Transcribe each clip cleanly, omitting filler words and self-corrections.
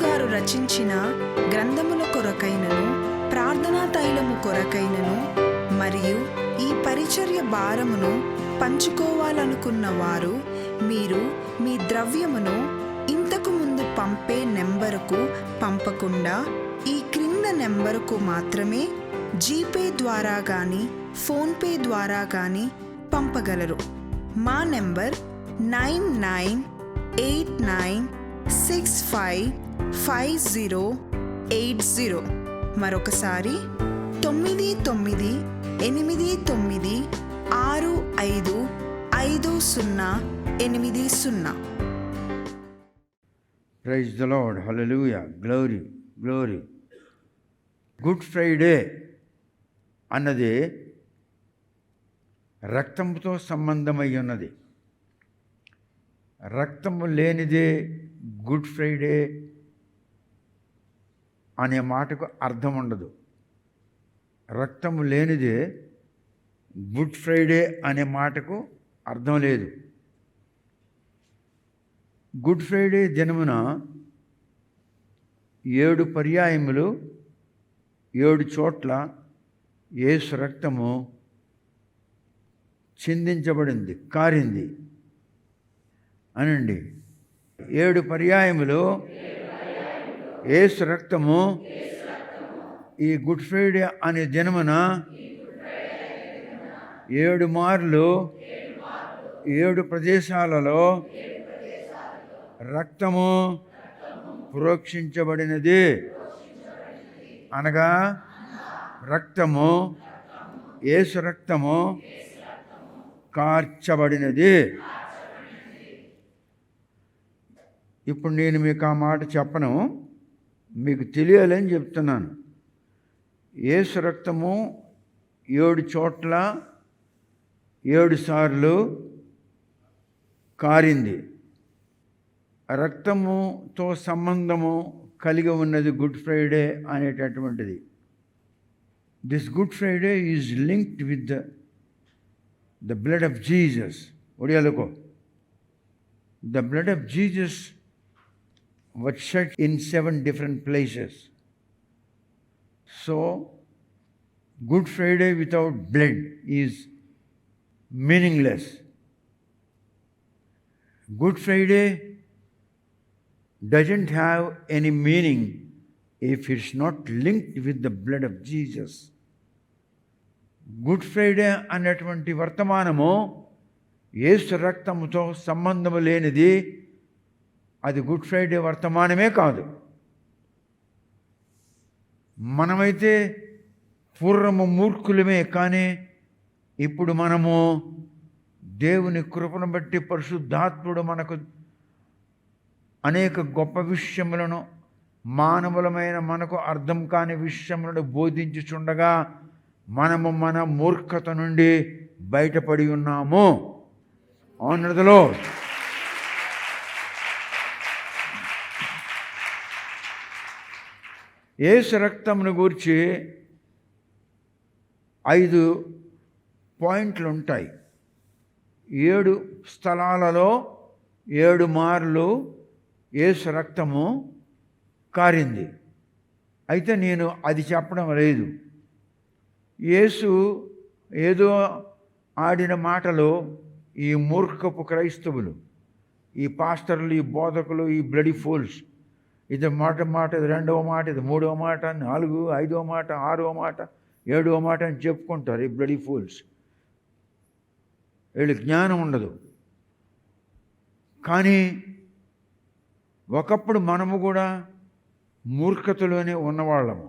గారు రచించిన గ్రంథముల కొరకైనను ప్రార్థనా తైలము కొరకైనను మరియు ఈ పరిచర్య భారమును పంచుకోవాలనుకున్న వారు మీరు మీ ద్రవ్యమును ఇంతకు ముందు పంపే నెంబరుకు పంపకుండా ఈ క్రింద నెంబరుకు మాత్రమే జీపే ద్వారా కానీ ఫోన్పే ద్వారా కానీ పంపగలరు. మా నెంబర్ 9989655080. మరొకసారి 9989655080. Praise the Lord, hallelujah, glory glory. Good Friday అన్నది రక్తంతో సంబంధమై ఉన్నది. రక్తము లేనిదే గుడ్ ఫ్రైడే అనే మాటకు అర్థం ఉండదు. రక్తము లేనిదే గుడ్ ఫ్రైడే అనే మాటకు అర్థం లేదు. గుడ్ ఫ్రైడే దినమున 7 పర్యాయములు 7 చోట్ల యేసు రక్తము చిందించబడింది, కారింది అనండి. 7 పర్యాయములు యేసు రక్తము ఈ గుడ్ ఫ్రైడే అనే దినమున 7 మార్లు 7 ప్రదేశాలలో రక్తము ప్రోక్షించబడినది. అనగా రక్తము, యేసు రక్తము కార్చబడినది. ఇప్పుడు నేను మీకు ఆ మాట చెప్పను, మీకు తెలియాలని చెప్తున్నాను. యేసు రక్తము 7 చోట్ల 7 సార్లు కారింది. రక్తముతో సంబంధము కలిగి ఉన్నది గుడ్ ఫ్రైడే అనేటటువంటిది. This good Friday is linked with the blood of Jesus. ఒడియాలకో the blood of Jesus was shed in 7 different places. So Good Friday without blood is meaningless. Good Friday doesn't have any meaning if it's not linked with the blood of Jesus. Good Friday అనేటువంటి వర్తమానము యేసు రక్తముతో సంబంధము లేనిది. అది good Friday వర్తమానమే కాదు. మనమైతే పూర్వము మూర్ఖులమే, కానీ ఇప్పుడు మనము దేవుని కృపను బట్టి పరిశుద్ధాత్ముడు మనకు అనేక గొప్ప విషయములను, మానవులమైన మనకు అర్థం కాని విషయములను బోధించుచుండగా మనము మన మూర్ఖత నుండి బయటపడి ఉన్నాము. Honour the lord. యేసు రక్తమును గూర్చి 5 పాయింట్లు ఉంటాయి. 7 స్థలాలలో 7 మార్లు యేసు రక్తము కారింది. అయితే నేను అది చెప్పడం లేదు. యేసు ఏదో ఆడిన మాటలు ఈ మూర్ఖపు క్రైస్తవులు, ఈ పాస్టర్లు, ఈ బోధకులు, ఈ బ్లడీ ఫూల్స్, ఇది మాట, ఇది 2వ మాట, ఇది 3వ మాట, 4, 5వ మాట, 6వ మాట, 7వ మాట అని చెప్పుకుంటారు. ఈ బ్లడీ ఫూల్స్, వీళ్ళు జ్ఞానం ఉండదు. కానీ ఒకప్పుడు మనము కూడా మూర్ఖతలోనే ఉన్నవాళ్ళము.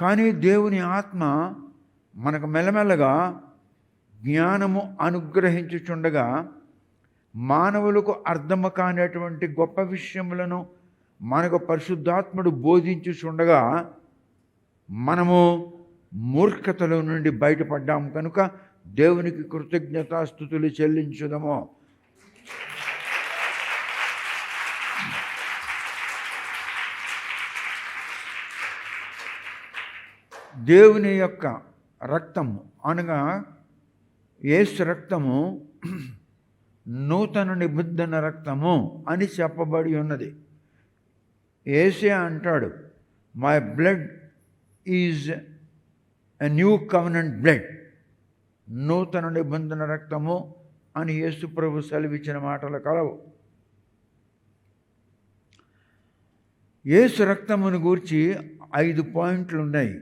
కానీ దేవుని ఆత్మ మనకు మెల్లమెల్లగా జ్ఞానము అనుగ్రహించుచుండగా మానవులకు అర్థము కానటువంటి గొప్ప విషయములను మనకు పరిశుద్ధాత్ముడు బోధించుచుండగా మనము మూర్ఖతలో నుండి బయటపడ్డాము. కనుక దేవునికి కృతజ్ఞతాస్తుతులు చెల్లించుదము. దేవుని యొక్క రక్తము అనగా యేసు రక్తము నూతన నిబంధన రక్తము అని చెప్పబడి ఉన్నది. యేసే అంటాడు, my blood is a new covenant blood, నూతన నిబంధన రక్తము అని యేసు ప్రభు సెలవిచ్చిన మాటలు కలవు. యేసు రక్తమును గూర్చి 5 పాయింట్లు ఉన్నాయి.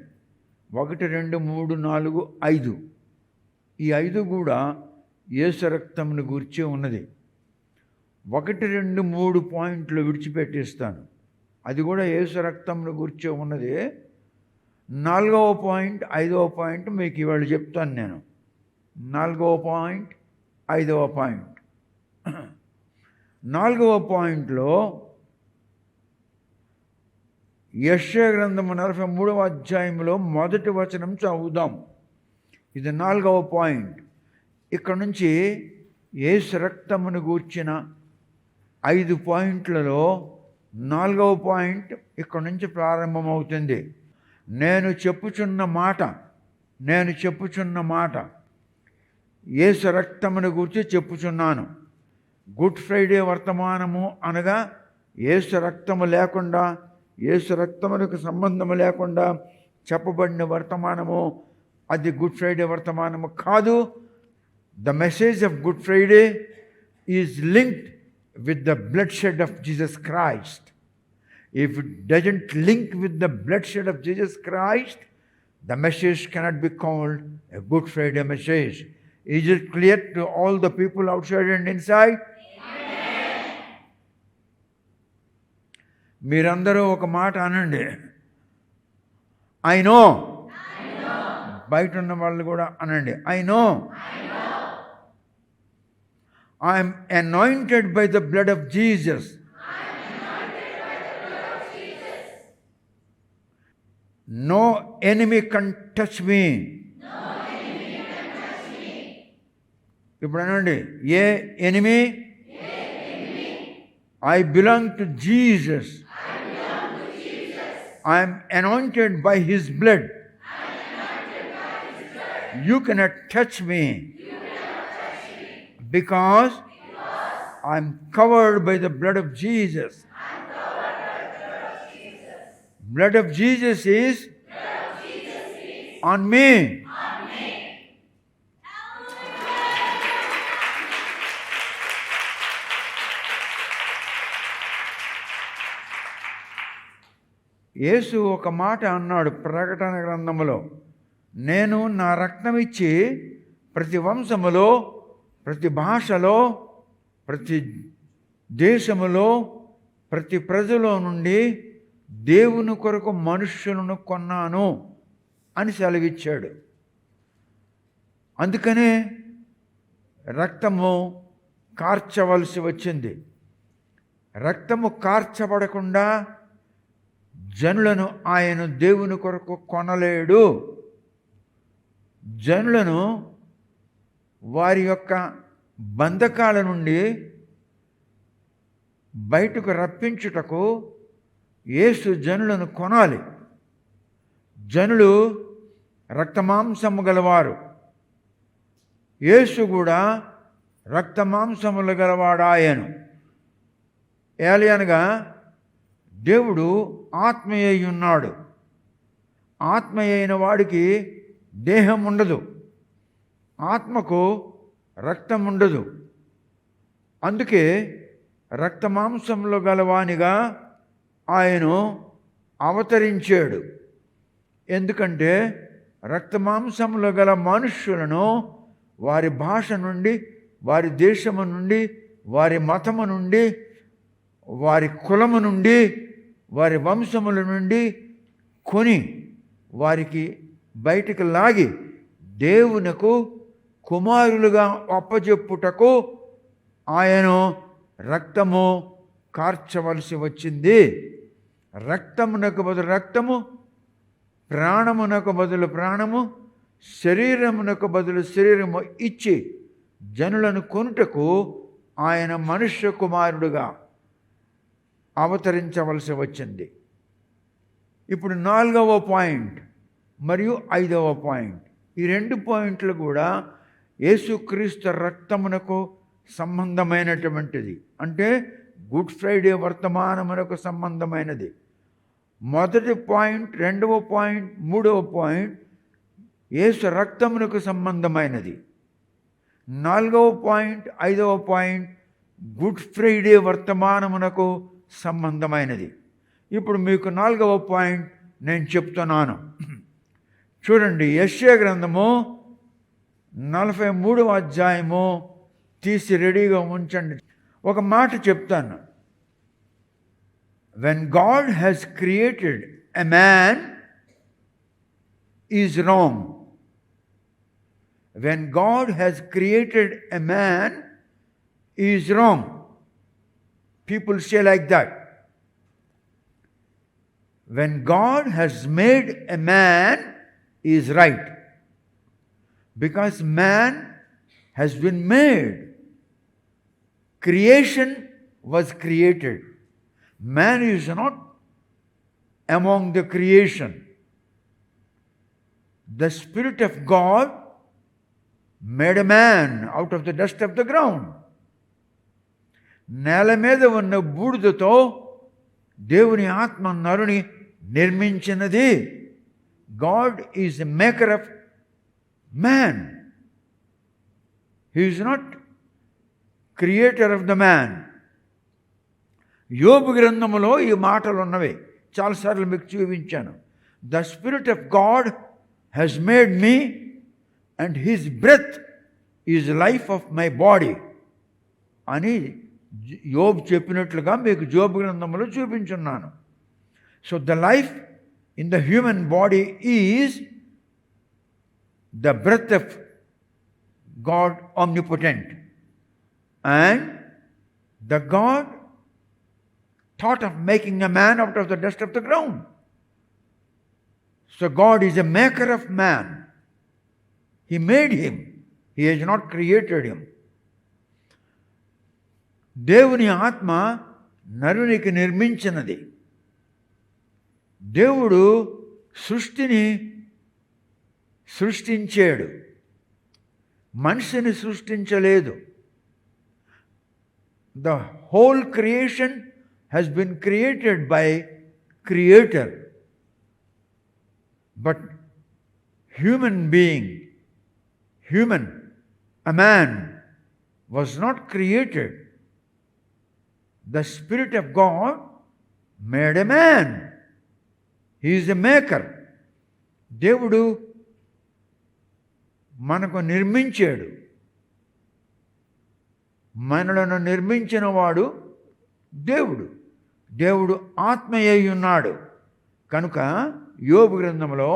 1, 2, 3, 4, 5. ఈ 5 కూడా యేసు రక్తమును గూర్చి ఉన్నది. 1, 2, 3 పాయింట్లు విడిచిపెట్టేస్తాను, అది కూడా యేసు రక్తమును గూర్చి ఉన్నది. 4వ పాయింట్ 5వ పాయింట్ మీకు ఇవాళ చెప్తాను నేను. 4వ పాయింట్ 5వ పాయింట్. 4వ పాయింట్లో యెషయా గ్రంథము 43వ అధ్యాయంలో 1వ వచనం చదువుదాం. ఇది 4వ పాయింట్. ఇక్కడ నుంచి యేసు రక్తమును గూర్చిన 5 పాయింట్లలో 4వ పాయింట్ ఇక్కడ నుంచి ప్రారంభమవుతుంది. నేను చెప్పుచున్న మాట యేసు రక్తమును గూర్చి చెప్పుచున్నాను. గుడ్ ఫ్రైడే వర్తమానము అనగా యేసు రక్తము లేకుండా, యేసు రక్తమునకు సంబంధము లేకుండా చెప్పబడిన వర్తమానము అది గుడ్ ఫ్రైడే వర్తమానము కాదు. The message of good Friday is linked with the bloodshed of Jesus Christ. If it doesn't link with the bloodshed of Jesus Christ, the message cannot be called a Good Friday message. Is it clear to all the people outside and inside? మీరందరూ ఒక మాట అనండి, I know. బయట ఉన్న వాళ్ళు కూడా అనండి, I know. I am anointed by the blood of Jesus. No enemy can touch me. ఇప్పుడు అనండి, ఏ enemy? I belong to Jesus. I am anointed by His blood. You cannot touch me. Because I'm covered by the blood of Jesus. Blood of Jesus is on me. యేసు ఒక మాట అన్నాడు ప్రకటన గ్రంథములో, నేను నా రక్తం ఇచ్చి ప్రతి వంశములో, ప్రతి భాషలో, ప్రతి దేశములో, ప్రతి ప్రజలో నుండి దేవుని కొరకు మనుష్యులను కొన్నాను అని సెలవిచ్చాడు. అందుకనే రక్తము కార్చవలసి వచ్చింది. రక్తము కార్చబడకుండా జనులను ఆయన దేవుని కొరకు కొనలేడు. జనులను వారి యొక్క బంధకాల నుండి బయటకు రప్పించుటకు యేసు జనులను కొనాలి. జనులు రక్తమాంసము గలవారు. యేసు కూడా రక్తమాంసములు గలవాడాయను. ఏలయనగా దేవుడు ఆత్మయ్య ఉన్నాడు. ఆత్మయైన వాడికి దేహం ఉండదు, ఆత్మకు రక్తం ఉండదు. అందుకే రక్తమాంసంలో గలవానిగా ఆయన అవతరించాడు. ఎందుకంటే రక్తమాంసంలో గల మనుష్యులను వారి భాష నుండి, వారి దేశము నుండి, వారి మతము నుండి, వారి కులము నుండి, వారి వంశముల నుండి కొని వారికి బయటికి లాగి దేవునకు కుమారులుగా అప్పజెప్పుటకు ఆయన రక్తము కార్చవలసి వచ్చింది. రక్తమునకు బదులు రక్తము, ప్రాణమునకు బదులు ప్రాణము, శరీరమునకు బదులు శరీరము ఇచ్చి జనులను కొనుటకు ఆయన మనుష్య కుమారుడుగా అవతరించవలసి వచ్చింది. ఇప్పుడు 4వ పాయింట్ మరియు 5వ పాయింట్, ఈ 2 పాయింట్లు కూడా యేసుక్రీస్తు రక్తమునకు సంబంధమైనటువంటిది. అంటే గుడ్ ఫ్రైడే వర్తమానమునకు సంబంధమైనది. మొదటి పాయింట్, రెండవ పాయింట్, మూడవ పాయింట్ యేసు రక్తమునకు సంబంధమైనది. 4వ పాయింట్, 5వ పాయింట్ గుడ్ ఫ్రైడే వర్తమానమునకు సంబంధమైనది. ఇప్పుడు మీకు 4వ పాయింట్ నేను చెప్తున్నాను. చూడండి, యెషయా గ్రంథము 43వ అధ్యాయము తీసి రెడీగా ఉంచండి. ఒక మాట చెప్తాను. When God has created a man is wrong. When God has created a man is wrong. People say like that. When God has made a man is right. Because man has been made. Creation was created. Man is not among the creation. The Spirit of God made a man out of the dust of the ground. నేల మీద ఉన్న బూడిదతో దేవుని ఆత్మ నరుని నిర్మించినది. God is the maker of man. He is not creator of the man. యోబు గ్రంథములో ఈ మాటలు ఉన్నవి. చాలాసార్లు మీకు చూపించాను. The spirit of God has made me and his breath is life of my body అని యోబు చెప్పినట్లుగా మీకు యోబు గ్రంథంలో చూపించున్నాను. So the life in the human body is the breath of God omnipotent, and the God thought of making a man out of the dust of the ground. So God is a maker of man. He made him. He has not created him. దేవుని ఆత్మ నరునికి నిర్మించినది. దేవుడు సృష్టిని సృష్టించాడు, మనిషిని సృష్టించలేదు. The whole creation has been created by Creator. But human being, a man, was not created. The Spirit of God made a man. He is a maker. దేవుడు మనకు నిర్మించాడు. మనలను నిర్మించిన వాడు దేవుడు. దేవుడు ఆత్మయ్యి ఉన్నాడు. కనుక యోబు గ్రంథంలో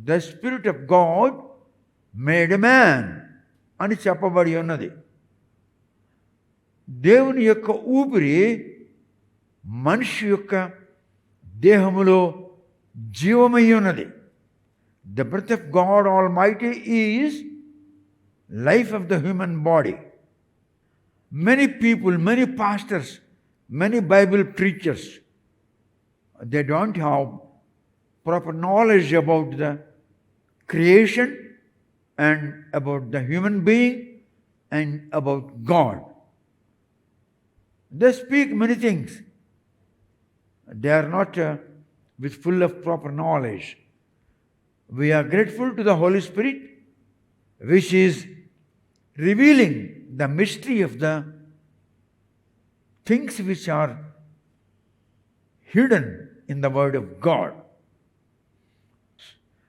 the spirit of God made a man అని చెప్పబడి ఉన్నది. దేవుని యొక్క ఊపిరి మనిషి యొక్క దేహములో జీవమై ఉన్నది. The breath of God Almighty is life of the human body. Many people, many pastors, many Bible preachers, they don't have proper knowledge about the creation and about the human being and about God. They speak many things. They are not with full of proper knowledge. We are grateful to the Holy Spirit, which is revealing the mystery of the things which are hidden in the Word of God.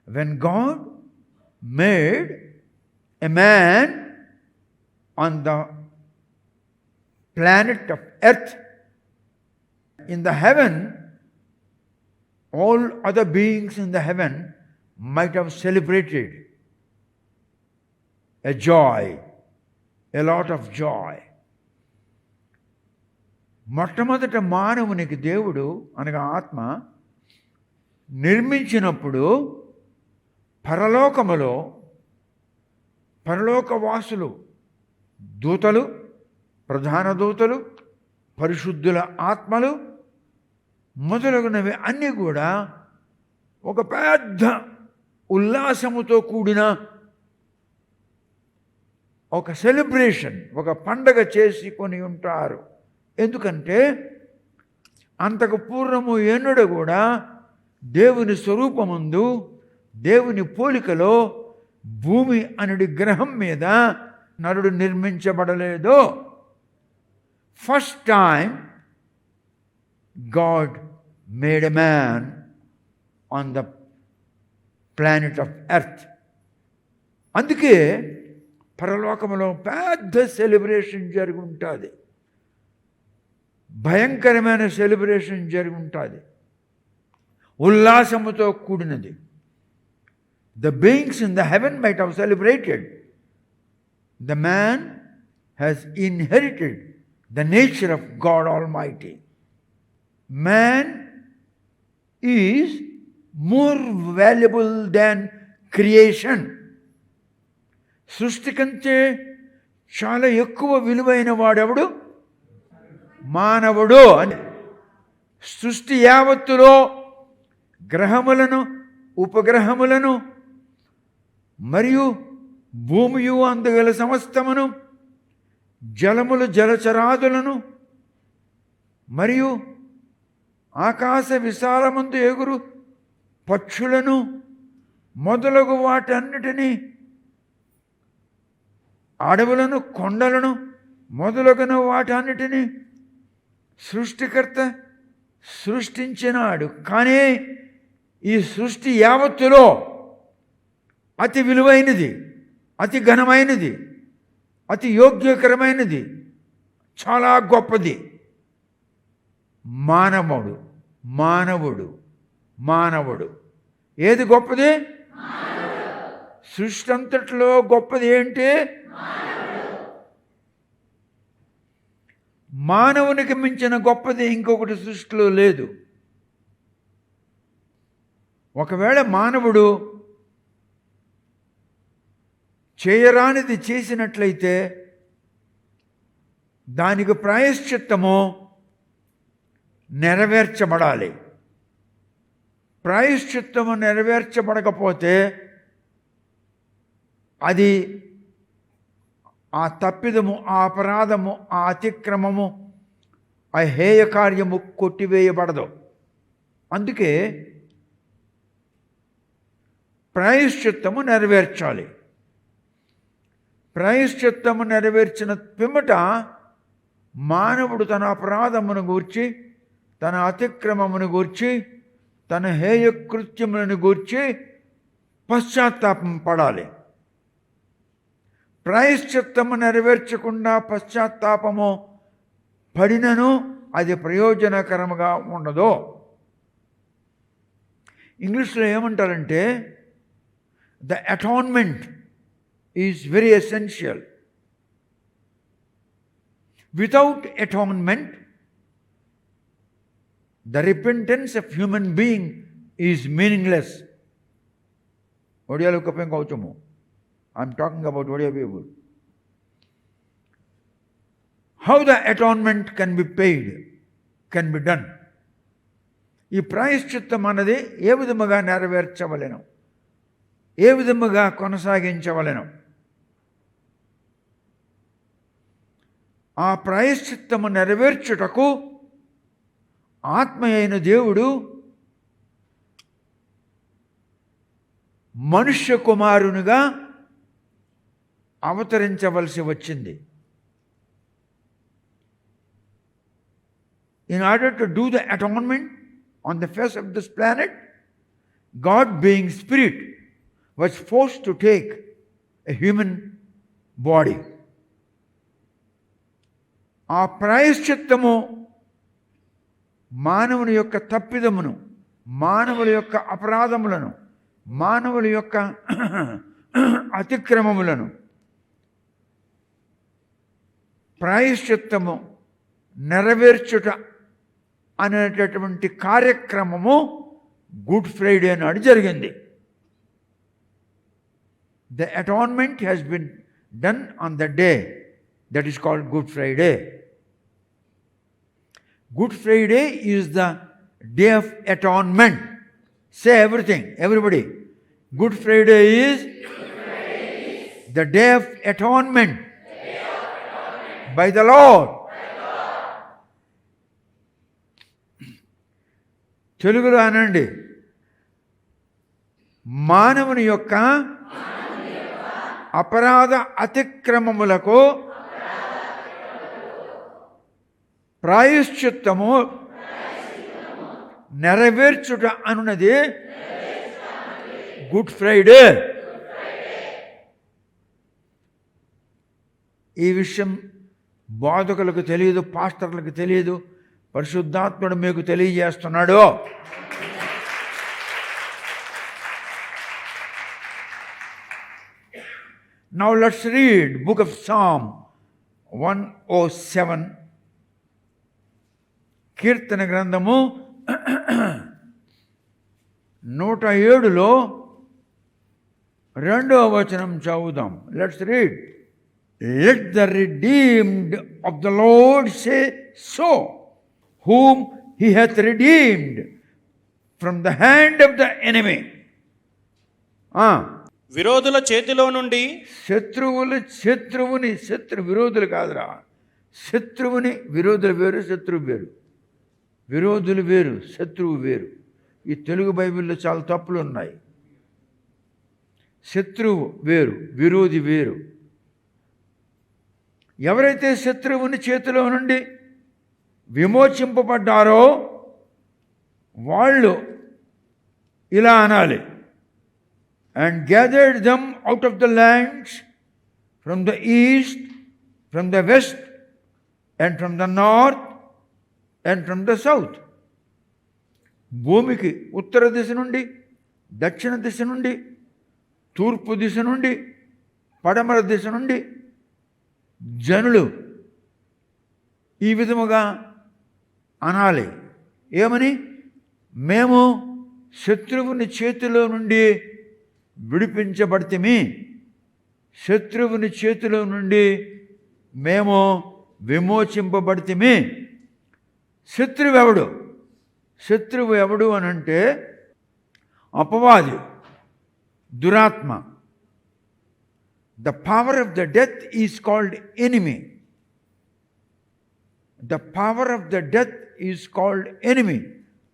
When God made a man on the planet of earth, in the heaven, all other beings in the heaven might have celebrated a joy, a lot of joy. మొట్టమొదట మానవునికి దేవుడు అనగా ఆత్మ నిర్మించినప్పుడు పరలోకములో పరలోకవాసులు, దూతలు, ప్రధాన దూతలు, పరిశుద్ధుల ఆత్మలు మొదలగునవి అన్నీ కూడా ఒక పెద్ద ఉల్లాసముతో కూడిన ఒక సెలబ్రేషన్, ఒక పండగ చేసుకొని ఉంటారు. ఎందుకంటే అంతకు పూర్వము ఎన్నడూ కూడా దేవుని స్వరూపమందు దేవుని పోలికలో భూమి అనుడి గ్రహం మీద నరుడు నిర్మించబడలేదో first time God made a man on the planet of earth. అందుకే పరలోకంలో పెద్ద సెలబ్రేషన్ జరిగి ఉంటుంది, భయంకరమైన సెలబ్రేషన్ జరిగి ఉంటుంది, ఉల్లాసముతో కూడినది. The beings in the heaven might have celebrated. The man has inherited the nature of God Almighty. Man is more valuable than creation. సృష్టి కంటే చాలా ఎక్కువ విలువైన వాడెవడు? మానవుడు. అని సృష్టి యావత్తులో గ్రహములను, ఉపగ్రహములను మరియు భూమియు అందుగల సమస్తమును, జలములు జలచరాదులను మరియు ఆకాశ విశాలమందు ఎగురు పక్షులను మొదలగు వాటన్నిటినీ, అడవులను, కొండలను మొదలగున వాటన్నిటినీ సృష్టికర్త సృష్టించినాడు. కానీ ఈ సృష్టి యావత్తులో అతి విలువైనది, అతి ఘనమైనది, అతి యోగ్యకరమైనది, చాలా గొప్పది మానవుడు. మానవుడు మానవుడు ఏది గొప్పది? సృష్టి అంతట్లో గొప్పది ఏంటి? మానవునికి మించిన గొప్పది ఇంకొకటి సృష్టిలో లేదు. ఒకవేళ మానవుడు చేయరానిది చేసినట్లయితే దానికి ప్రాయశ్చిత్తము నెరవేర్చబడాలి. ప్రాయశ్చిత్తము నెరవేర్చబడకపోతే అది ఆ తప్పిదము, ఆ అపరాధము, ఆ అతిక్రమము, ఆ హేయ కార్యము కొట్టివేయబడదు. అందుకే ప్రాయశ్చిత్తము నెరవేర్చాలి. ప్రాయశ్చిత్తము నెరవేర్చిన పిమ్మట మానవుడు తన అపరాధమును గూర్చి, తన అతిక్రమమును గూర్చి, తన హేయ కృత్యములను గూర్చి పశ్చాత్తాపం పడాలి. ప్రాయశ్చిత్తము నెరవేర్చకుండా పశ్చాత్తాపము పడినను అది ప్రయోజనకరముగా ఉండదు. ఇంగ్లీష్లో ఏమంటారంటే the atonement is very essential. Without atonement the repentance of human being is meaningless. Odia kapeng kauchumu. I'm talking about Odia people. How the atonement can be paid, can be done. ఈ ప్రాయశ్చిత్తం అన్నది ఏ విధముగా నెరవేర్చవలెను, ఏ విధముగా కొనసాగించవలెను? ఆ ప్రాయశ్చిత్తము నెరవేర్చుటకు ఆత్మ అయిన దేవుడు మనుష్య కుమారునిగా అవతరించవలసి వచ్చింది. In order to do the atonement on the face of this planet, God being spirit was forced to take a human body. ఆ ప్రాయశ్చిత్తము మానవుని యొక్క తప్పిదమును, మానవుల యొక్క అపరాధములను, మానవుల యొక్క అతిక్రమములను ప్రాయశ్చిత్తము నెరవేర్చుట అనేటటువంటి కార్యక్రమము గుడ్ ఫ్రైడే నాడు జరిగింది. The atonement has been done on the day that is called Good Friday. Good Friday is the day of atonement. Say everything, everybody. Good Friday is the day of atonement by the Lord. తెలుగులో అనండి, మానవుని యొక్క అపరాధ అతిక్రమములకు ప్రాయశ్చిత్తము నెరవేర్చుట అనున్నది good Friday. ఈ విషయం బోధకులకు తెలియదు, పాస్టర్లకు తెలియదు, పరిశుద్ధాత్ముడు మీకు తెలియజేస్తున్నాడు. Now let's read book of Psalm 107. కీర్తన గ్రంథము 107లో 2వ వచనం చదువుదాం. Let's read. Let the redeemed of the Lord say so, whom he hath redeemed from the hand of the enemy. విరోధుల చేతిలో నుండి, విరోధులు కాదురా, శత్రువుని, విరోధులు వేరు, శత్రువు వేరు. విరోధులు వేరు, శత్రువు వేరు. ఈ తెలుగు బైబిల్లో చాలా తప్పులు ఉన్నాయి. శత్రువు వేరు, విరోధి వేరు. ఎవరైతే శత్రువుని చేతిలో నుండి విమోచింపబడ్డారో వాళ్ళు ఇలా అనాలి. And gathered them out of the lands, from the east, from the west, and from the north, and from the south. భూమికి ఉత్తర దిశ నుండి, దక్షిణ దిశ నుండి, తూర్పు దిశ నుండి, పడమర దిశ నుండి జనులు ఈ విధముగా అనాలి. ఏమని? మేము శత్రువుని చేతిలో నుండి విడిపించబడితిమి, శత్రువుని చేతిలో నుండి మేము విమోచింపబడితిమి. శత్రువు ఎవడు? శత్రువు ఎవడు అని అంటే అపవాది, దురాత్మ. The power of the death is called enemy. The power of the death is called enemy.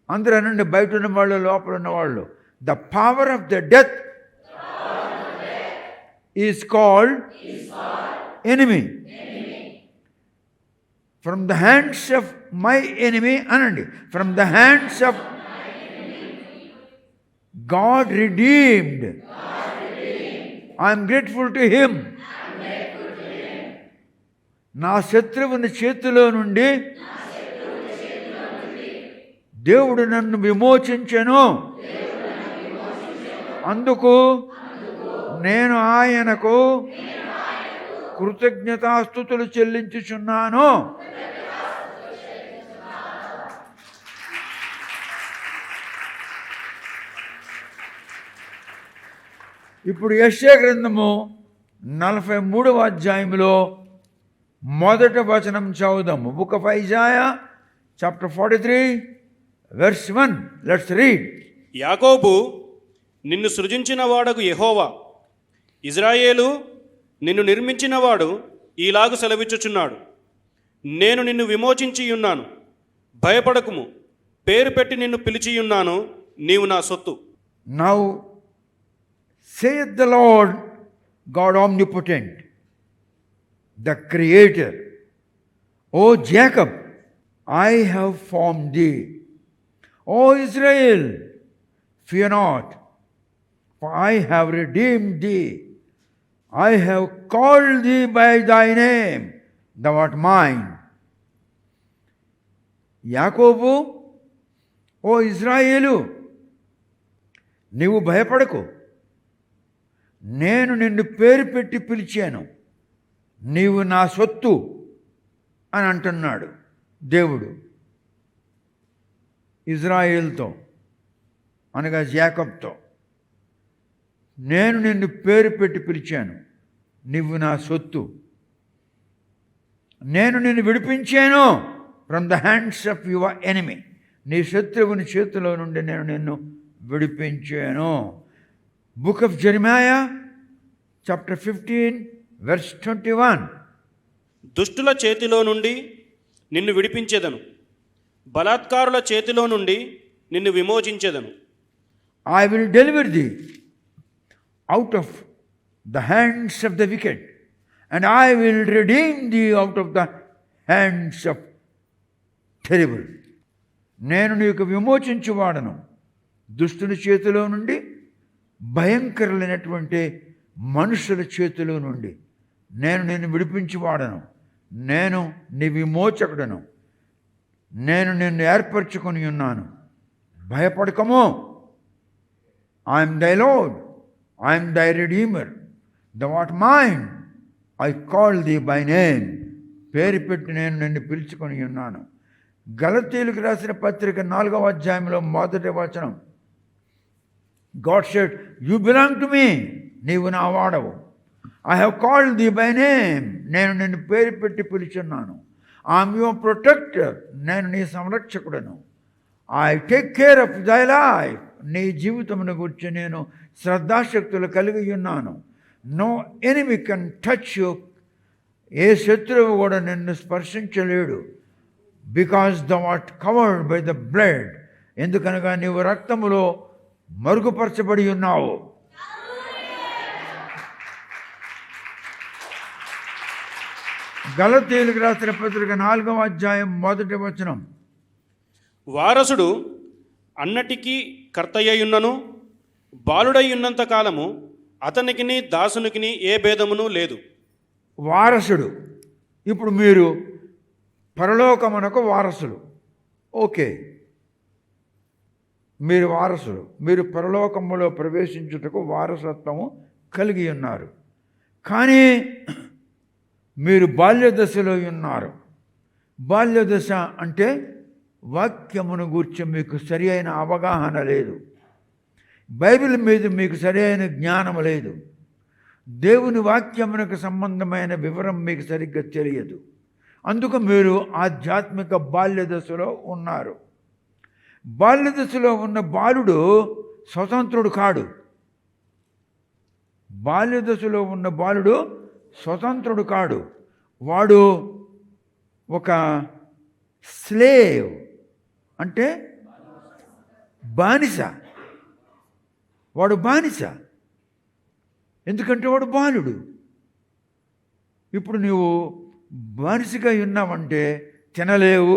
అందరూ అనండి, బయట ఉన్న వాళ్ళు, లోపల ఉన్న వాళ్ళు. The power of the death is called enemy. From the hands of my enemy, anandi, from the hands of God redeemed. I am grateful to him. నా శత్రువుని చేతిలో నుండి దేవుడు నన్ను విమోచించెను. అందుకు నేను ఆయనకు కృతజ్ఞతాస్తుతులు చెల్లించుచున్నాను. ఇప్పుడు యెషయా గ్రంథము 43వ అధ్యాయంలో మొదటి వచనం చదువుదాము. Book of Isaiah chapter 43 verse 1. Let's read. యాకోబు నిన్ను సృజించిన వాడగు యెహోవా, ఇజ్రాయేలు నిన్ను నిర్మించినవాడు ఈలాగు సెలవిచ్చుచున్నాడు, నేను నిన్ను విమోచించియున్నాను, భయపడకుము, పేరు పెట్టి నిన్ను పిలిచియున్నాను, నీవు నా సొత్తు. Now saith the Lord God omnipotent, the creator, O Jacob, I have formed thee. O Israel, fear not, for I have redeemed thee. I have called thee by thy name, thou art mine. యాకోబు, ఓ ఇజ్రాయేలు, నీవు భయపడకు, నేను నిన్ను పేరు పెట్టి పిలిచాను, నీవు నా సొత్తు అని అంటున్నాడు దేవుడు ఇజ్రాయేల్తో, అనగా యాకోబుతో. నేను నిన్ను పేరు పెట్టి పిలిచాను, నువ్వు నా సొత్తు. నేను నిన్ను విడిపించాను from the hands of your enemy. నీ శత్రువుని చేతిలో నుండి నేను నిన్ను విడిపించాను. Book of Jeremiah chapter 15 verse 21. దుష్టుల చేతిలో నుండి నిన్ను విడిపించెదను, బలాత్కారుల చేతిలో నుండి నిన్ను విమోచించెదను. I will deliver thee out of the hands of the wicked, and I will redeem thee out of the hands of terrible. నేను నీకు విమోచించువాడను దుష్టుని చేతిలో నుండి, భయంకరులైనటువంటి మనుషుల చేతిలో నుండి నేను నిన్ను విడిపించువాడను. నేను నీ విమోచకుడను. నేను నిన్ను ఏర్పరచుకొని ఉన్నాను. భయపడకము. ఐఎమ్ దై లార్డ్, ఐఎమ్ దై redeemer, the what mind I call the by name. పేరు పెట్టి నేను నిన్ను పిలుచుకొని ఉన్నాను. గలతీయులకు రాసిన పత్రిక 4వ అధ్యాయంలో 1వ వచనం, God said, you belong to me, నీవు నా వాడవు. I have called thee by name, నేను నిన్ను పేరు పెట్టి పిలుచున్నాను. I am your protector, నేను నీ సంరక్షకుడను. I take care of thy life, నీ జీవితమును గురించి నేను శ్రద్ధాశక్తులు కలిగి ఉన్నాను. No enemy can touch you, ఏ శత్రువు కూడా నిన్ను స్పర్శించలేడు. Because thou art covered by the blood, ఎందుకనగా నీవు రక్తములో మరుగుపరచబడి ఉన్నావు. గలతీయులకు రాసిన పత్రిక 4వ అధ్యాయం 1వ వచనం, వారసుడు అన్నటికీ కర్తయ్యున్నను, బాలుడై ఉన్నంత కాలము అతనికిని దాసునికిని ఏ భేదమును లేదు. వారసుడు. ఇప్పుడు మీరు పరలోకమునకు వారసులు. ఓకే, మీరు వారసులు. మీరు పరలోకములో ప్రవేశించుటకు వారసత్వము కలిగి ఉన్నారు. కానీ మీరు బాల్యదశలో ఉన్నారు. బాల్యదశ అంటే వాక్యమును గూర్చి మీకు సరి అయిన అవగాహన లేదు. బైబిల్ మీద మీకు సరి అయిన జ్ఞానం లేదు. దేవుని వాక్యమునకు సంబంధమైన వివరం మీకు సరిగ్గా తెలియదు. అందుకు మీరు ఆధ్యాత్మిక బాల్యదశలో ఉన్నారు. బాల్యదశలో ఉన్న బాలుడు స్వతంత్రుడు కాడు. బాల్యదశలో ఉన్న బాలుడు స్వతంత్రుడు కాడు. వాడు ఒక స్లేవ్, అంటే బానిస. వాడు బానిస, ఎందుకంటే వాడు బాలుడు. ఇప్పుడు నీవు బానిసగా ఉన్నావంటే తినలేవు,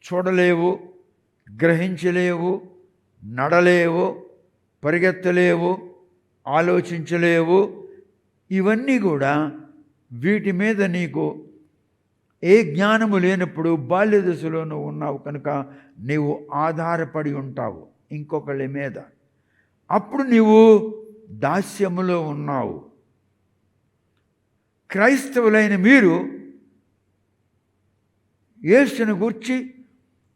చూడలేవు, గ్రహించలేవు, నడలేవు, పరిగెత్తలేవు, ఆలోచించలేవు. ఇవన్నీ కూడా వీటి మీద నీకు ఏ జ్ఞానము లేనప్పుడు బాల్యదశలో నువ్వు ఉన్నావు కనుక నీవు ఆధారపడి ఉంటావు ఇంకొకళ్ళ మీద. అప్పుడు నీవు దాస్యములో ఉన్నావు. క్రైస్తవులైన మీరు యేసును గూర్చి,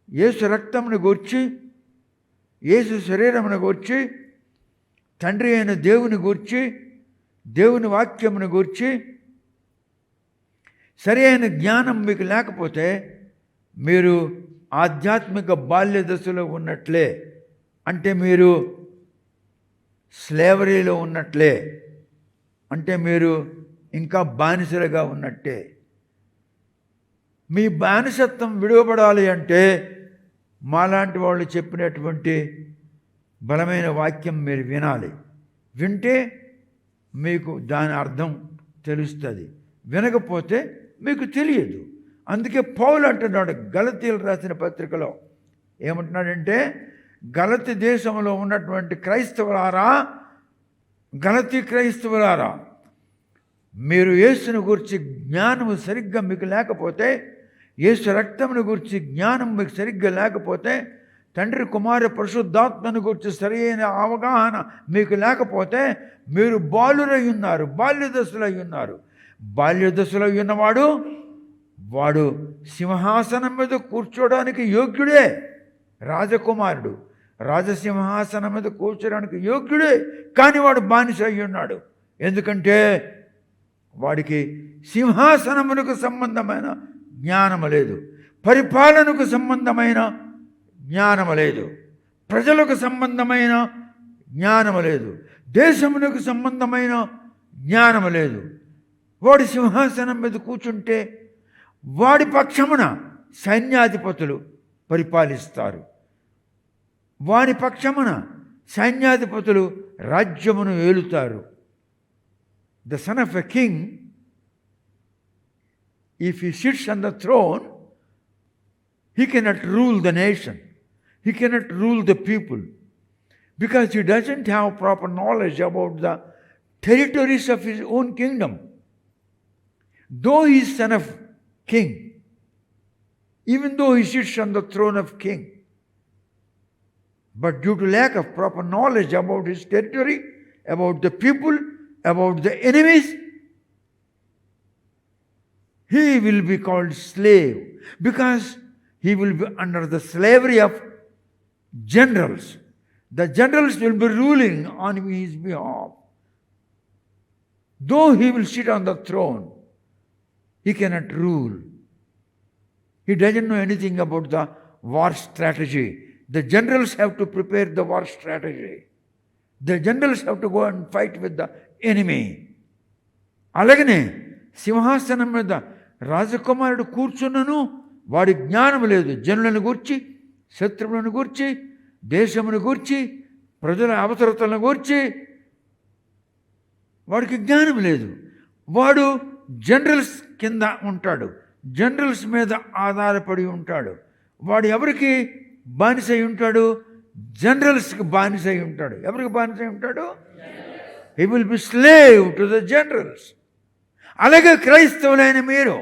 యేసు రక్తమును గూర్చి, యేసు శరీరమును గూర్చి, తండ్రి అయిన దేవుని గూర్చి, దేవుని వాక్యమును గూర్చి సరి అయిన జ్ఞానం మీకు లేకపోతే మీరు ఆధ్యాత్మిక బాల్యదశలో ఉన్నట్లే. అంటే మీరు స్లేవరీలో ఉన్నట్లే. అంటే మీరు ఇంకా బానిసలుగా ఉన్నట్టే. మీ బానిసత్వం విడువబడాలి అంటే మాలాంటి వాళ్ళు చెప్పినటువంటి బలమైన వాక్యం మీరు వినాలి. వింటే మీకు దాని అర్థం తెలుస్తుంది. వినకపోతే మీకు తెలియదు. అందుకే పౌలు అంటున్నాడు గలతీయులు రాసిన పత్రికలో, ఏమంటున్నాడంటే, గలతీ దేశంలో ఉన్నటువంటి క్రైస్తవులారా, గలతీ క్రైస్తవులారా, మీరు యేసును గురించి జ్ఞానము సరిగ్గా మీకు లేకపోతే, యేసు రక్తమును గురించి జ్ఞానం మీకు సరిగ్గా లేకపోతే, తండ్రి కుమార పరిశుద్ధాత్మను గురించి సరైన అవగాహన మీకు లేకపోతే మీరు బాలురై ఉన్నారు, బాల్యదశలై ఉన్నారు. బాల్యదశలో ఉన్నవాడు వాడు సింహాసనం మీద కూర్చోడానికి యోగ్యుడే. రాజకుమారుడు రాజసింహాసనం మీద కూర్చోడానికి యోగ్యుడే. కానీ వాడు బానిస అయి ఉన్నాడు. ఎందుకంటే వాడికి సింహాసనములకు సంబంధమైన జ్ఞానము లేదు, పరిపాలనకు సంబంధమైన జ్ఞానము లేదు, ప్రజలకు సంబంధమైన జ్ఞానము లేదు, దేశమునకు సంబంధమైన జ్ఞానము లేదు. వాడి సింహాసనం మీద కూర్చుంటే వాడి పక్షమున సైన్యాధిపతులు పరిపాలిస్తారు. వాడి పక్షమున సైన్యాధిపతులు రాజ్యమును ఏలుతారు. The son of a king, if he sits on the throne, he cannot rule the nation. He cannot rule the people because he doesn't have proper knowledge about the territories of his own kingdom. Though he is son of king, even though he sits on the throne of king, but due to lack of proper knowledge about his territory, about the people, about the enemies, he will be called slave because he will be under the slavery of generals. The generals will be ruling on his behalf. Though he will sit on the throne, he cannot rule. He doesn't know anything about the war strategy. The generals have to prepare the war strategy. The generals have to go and fight with the enemy. అలాగనే సింహాసనం మీద రాజకుమారుడు కూర్చున్నను వాడి జ్ఞానం లేదు. జనులను గూర్చి, శత్రువులను గూర్చి, దేశమును గూర్చి, ప్రజల అవసరతలను గూర్చి వాడికి జ్ఞానం లేదు. వాడు జనరల్స్ కింద ఉంటాడు, జనరల్స్ మీద ఆధారపడి ఉంటాడు. వాడు ఎవరికి బానిసై ఉంటాడు? జనరల్స్కి బానిసై ఉంటాడు. ఎవరికి బానిసై ఉంటాడు? He will be slave to the generals. అలాగే క్రైస్తవులైన మీరు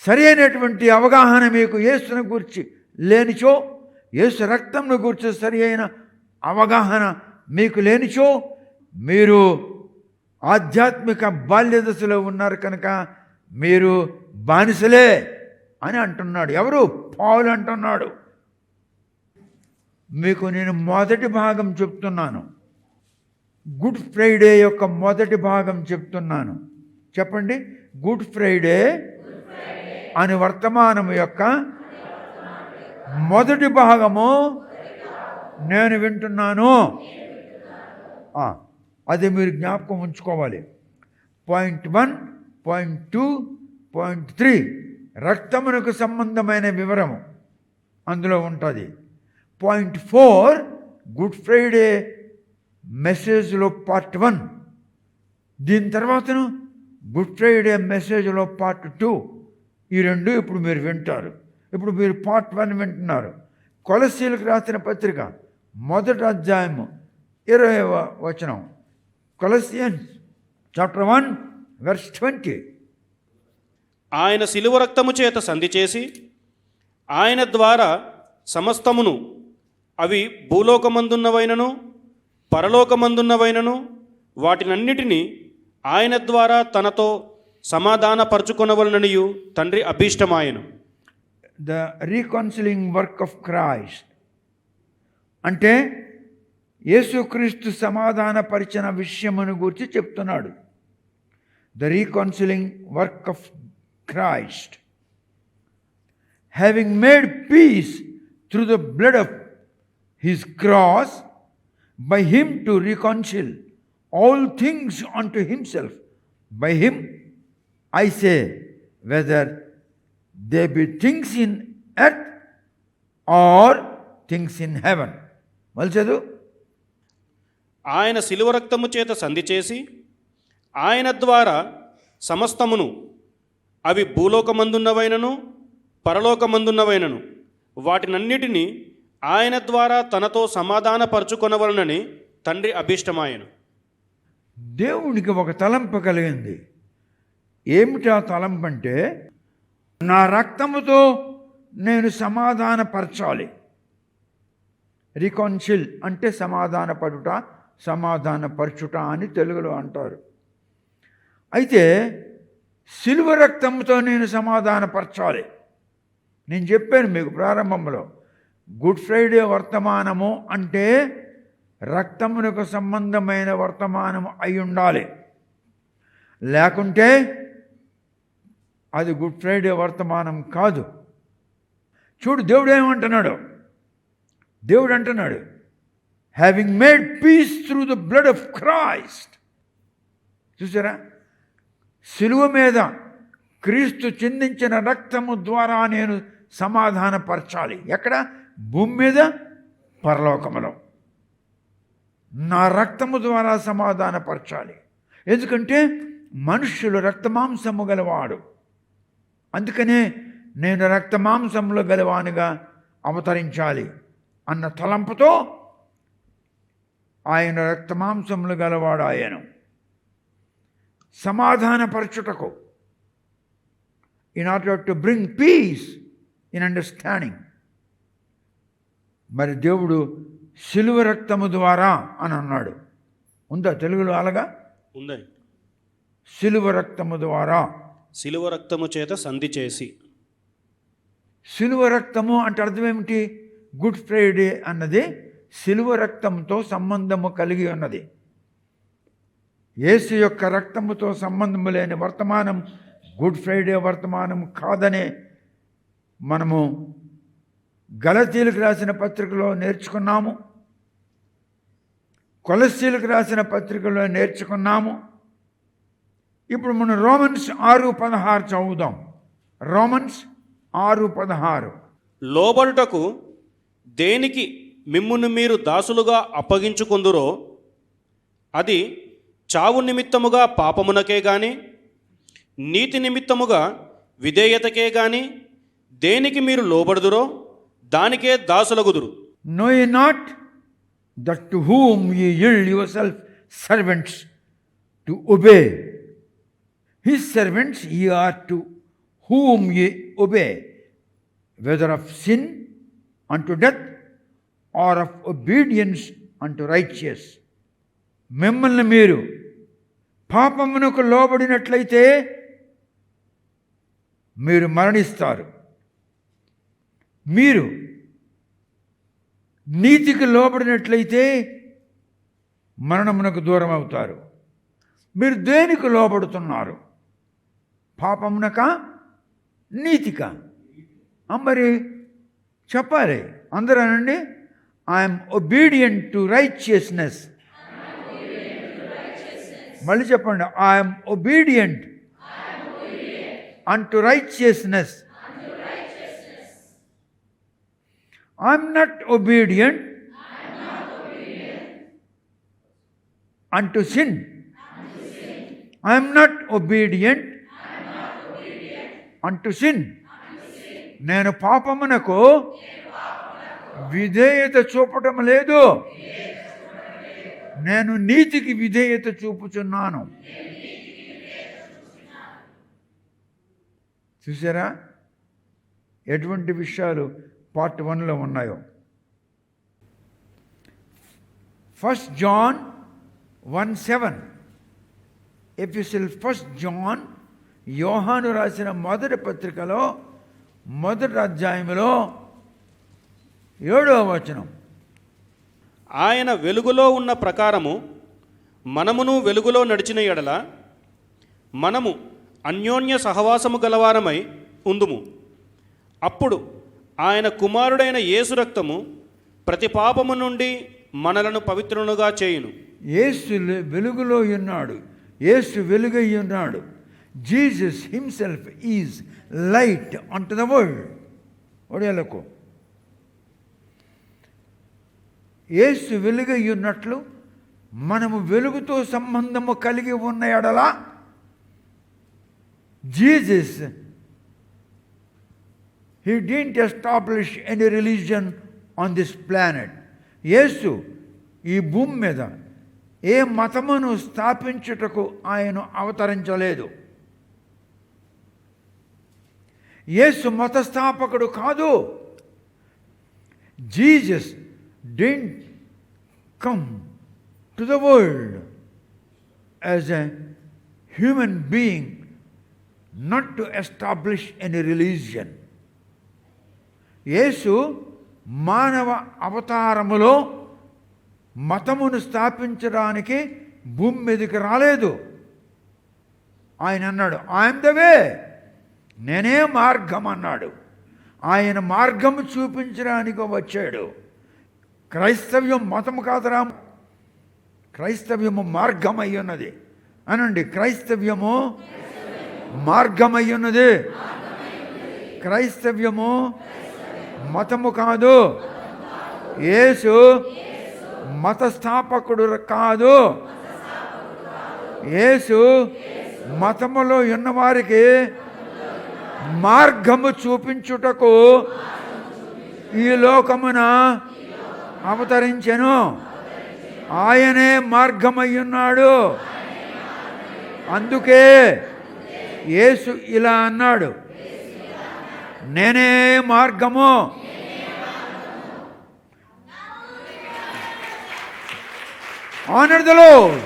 సరి అయినటువంటి అవగాహన మీకు యేసును గూర్చి లేనిచో, యేసు రక్తంను గూర్చి సరి అయిన అవగాహన మీకు లేనిచో, మీరు ఆధ్యాత్మిక బాల్యదశలో ఉన్నారు కనుక మీరు బానిసలే అని అంటున్నాడు. ఎవరు? పౌలు అంటున్నాడు. మీకు నేను మొదటి భాగం చెప్తున్నాను, గుడ్ ఫ్రైడే యొక్క మొదటి భాగం చెప్తున్నాను. చెప్పండి, గుడ్ ఫ్రైడే అని వర్తమానం యొక్క మొదటి భాగము నేను వింటున్నాను. అది మీరు జ్ఞాపకం ఉంచుకోవాలి. పాయింట్ 1, పాయింట్ 2, పాయింట్ 3 రక్తమునకు సంబంధమైన వివరము అందులో ఉంటుంది. పాయింట్ 4 గుడ్ ఫ్రైడే మెసేజ్లో పార్ట్ 1. దీని తర్వాతను గుడ్ ఫ్రైడే మెసేజ్లో పార్ట్ 2. ఈ రెండు ఇప్పుడు మీరు వింటారు. ఇప్పుడు మీరు పార్ట్ 1 వింటున్నారు. కొలస్సీలకు రాసిన పత్రిక 1వ అధ్యాయము 20వ వచనం. కొలస్సియన్స్ చాప్టర్ 1 వెర్స్ 20. ఆయన శిలువ రక్తము చేత సంధి చేసి ఆయన ద్వారా సమస్తమును, అవి భూలోకమందున్నవైనను పరలోకమందున్నవైనను వాటినన్నిటినీ ఆయన ద్వారా తనతో సమాధానపరచుకొనవలననియు తండ్రి అభీష్టమాయను. The reconciling work of Christ అంటే యేసుక్రీస్తు సమాధానపరిచిన విషయమును గురించి చెప్తున్నాడు. The reconciling work of Christ, having made peace through the blood of his cross, by him to reconcile all things unto himself. By him, I say, whether they be things in earth or things in heaven. మల్చదు. ఆయన శిలువ రక్తము చేత సంధి చేసి ఆయన ద్వారా సమస్తమును, అవి భూలోకమందున్నవైనను పరలోకమందున్నవైనను వాటినన్నిటినీ ఆయన ద్వారా తనతో సమాధానపరచుకొనవలనని తండ్రి అభీష్టమాయను. దేవునికి ఒక తలంపు కలిగింది. ఏమిటా తలంపు అంటే, నా రక్తముతో నేను సమాధానపరచాలి. రికాన్సిల్ అంటే సమాధానపడుట, సమాధానపరచుట అని తెలుగులో అంటారు. అయితే శిలువ రక్తంతో నేను సమాధానపరచాలి. నేను చెప్పాను మీకు ప్రారంభంలో, గుడ్ ఫ్రైడే వర్తమానము అంటే రక్తమునకు సంబంధమైన వర్తమానము అయి ఉండాలి. లేకుంటే అది గుడ్ ఫ్రైడే వర్తమానం కాదు. చూడు, దేవుడు ఏమంటున్నాడు? దేవుడు అంటున్నాడు, having made peace through the blood of Christ. చూసారా, శిలువ మీద క్రీస్తు చిందించిన రక్తము ద్వారా నేను సమాధానపరచాలి. ఎక్కడ? భూమి మీద, పరలోకములో. నా రక్తము ద్వారా సమాధానపరచాలి. ఎందుకంటే మనుష్యులు రక్తమాంసము గలవాడు, అందుకనే నేను రక్తమాంసములు గలవానిగా అవతరించాలి అన్న తలంపుతో ఆయన రక్తమాంసములు గలవాడు. ఆయన సమాధానపరచుటకు, in order to bring peace in understanding. మరి దేవుడు శిలువ రక్తము ద్వారా అని అన్నాడు. ఉందా తెలుగులో అలాగా? ఉందండి. శిలువ రక్తము ద్వారా, శిలువ రక్తము చేత సంధి చేసి. శిలువ రక్తము అంటే అర్థం ఏమిటి? గుడ్ ఫ్రైడే అన్నది శిలువ రక్తంతో సంబంధము కలిగి ఉన్నది. యేసు యొక్క రక్తముతో సంబంధము లేని వర్తమానం గుడ్ ఫ్రైడే వర్తమానం కాదనే మనము గలతీలకు రాసిన పత్రికలో నేర్చుకున్నాము, కొలస్సీలకు రాసిన పత్రికలో నేర్చుకున్నాము. ఇప్పుడు మనం రోమన్స్ 6:16 చదువుదాం. రోమన్స్ 6:16. లోబడుటకు దేనికి మిమ్మును మీరు దాసులుగా అప్పగించుకుందురో అది చావు నిమిత్తముగా పాపమునకే గాని, నీతి నిమిత్తముగా విధేయతకే గాని దేనికి మీరు లోబడుదురో దానికే దాసులగుదురు. Know ye not that to whom ye yield yourself servants to obey, his servants ye are to whom ye obey, whether of sin unto death or of obedience unto righteous. మిమ్మల్ని మీరు పాపమునకు లోబడినట్లయితే మీరు మరణిస్తారు, మీరు నీతికి లోబడినట్లయితే మరణమునకు దూరం అవుతారు. మీరు దేనికి లోబడుతున్నారు? పాపమునక, నీతిక? మరి చెప్పాలి అందరూ అనండి. I'm obedient to righteousness. మళ్ళీ చెప్పండి. I'm obedient unto righteousness. I'm not obedient unto sin. I'm not obedient unto sin. నేను పాపమునకు విధేయత చూపటం లేదు, నేను నీతికి విధేయత చూపుచున్నాను. చూసారా ఎటువంటి విషయాలు పార్ట్ 1లో ఉన్నాయో. 1 John 1:7. ఎపిసిల్ 1 John, యోహాను రాసిన మొదటి పత్రికలో మొదటి అధ్యాయంలో 7వ వచనం. ఆయన వెలుగులో ఉన్న ప్రకారము మనమును వెలుగులో నడిచిన ఎడల మనము అన్యోన్య సహవాసము గలవారమై ఉందుము. అప్పుడు ఆయన కుమారుడైన యేసు రక్తము ప్రతి పాపము నుండి మనలను పవిత్రులుగా చేయును. యేసు వెలుగులో ఉన్నాడు, యేసు వెలుగై ఉన్నాడు. Jesus himself is light unto the world. ఒడేలకు యేసు వెలుగై ఉన్నట్లు మనము వెలుగుతో సంబంధము కలిగి ఉన్న ఎడల Jesus, he didn't establish any religion on this planet. యేసు ఈ భూమి మీద ఏ మతమును స్థాపించుటకు ఆయన అవతరించలేదు. యేసు మత స్థాపకుడు కాదు. Jesus didn't come to the world as a human being, not to establish any religion. యేసు మానవ అవతారములో మతమును స్థాపించడానికి భూమి మీదకి రాలేదు. ఆయన అన్నాడు, ఐఎమ్ ద వే, నేనే మార్గం అన్నాడు. ఆయన మార్గము చూపించడానికి వచ్చాడు. క్రైస్తవ్యం మతము కాదురా, క్రైస్తవ్యము మార్గమై ఉన్నది అనండి. క్రైస్తవ్యము మార్గమై ఉన్నది. క్రైస్తవ్యము మతము కాదు. యేసు మతస్థాపకుడు కాదు. యేసు మతములో ఉన్నవారికి మార్గము చూపించుటకు ఈ లోకమున అవతరించెను. ఆయనే మార్గమయ్యున్నాడు. అందుకే యేసు ఇలా అన్నాడు, నేనే మార్గము. Honor the Lord.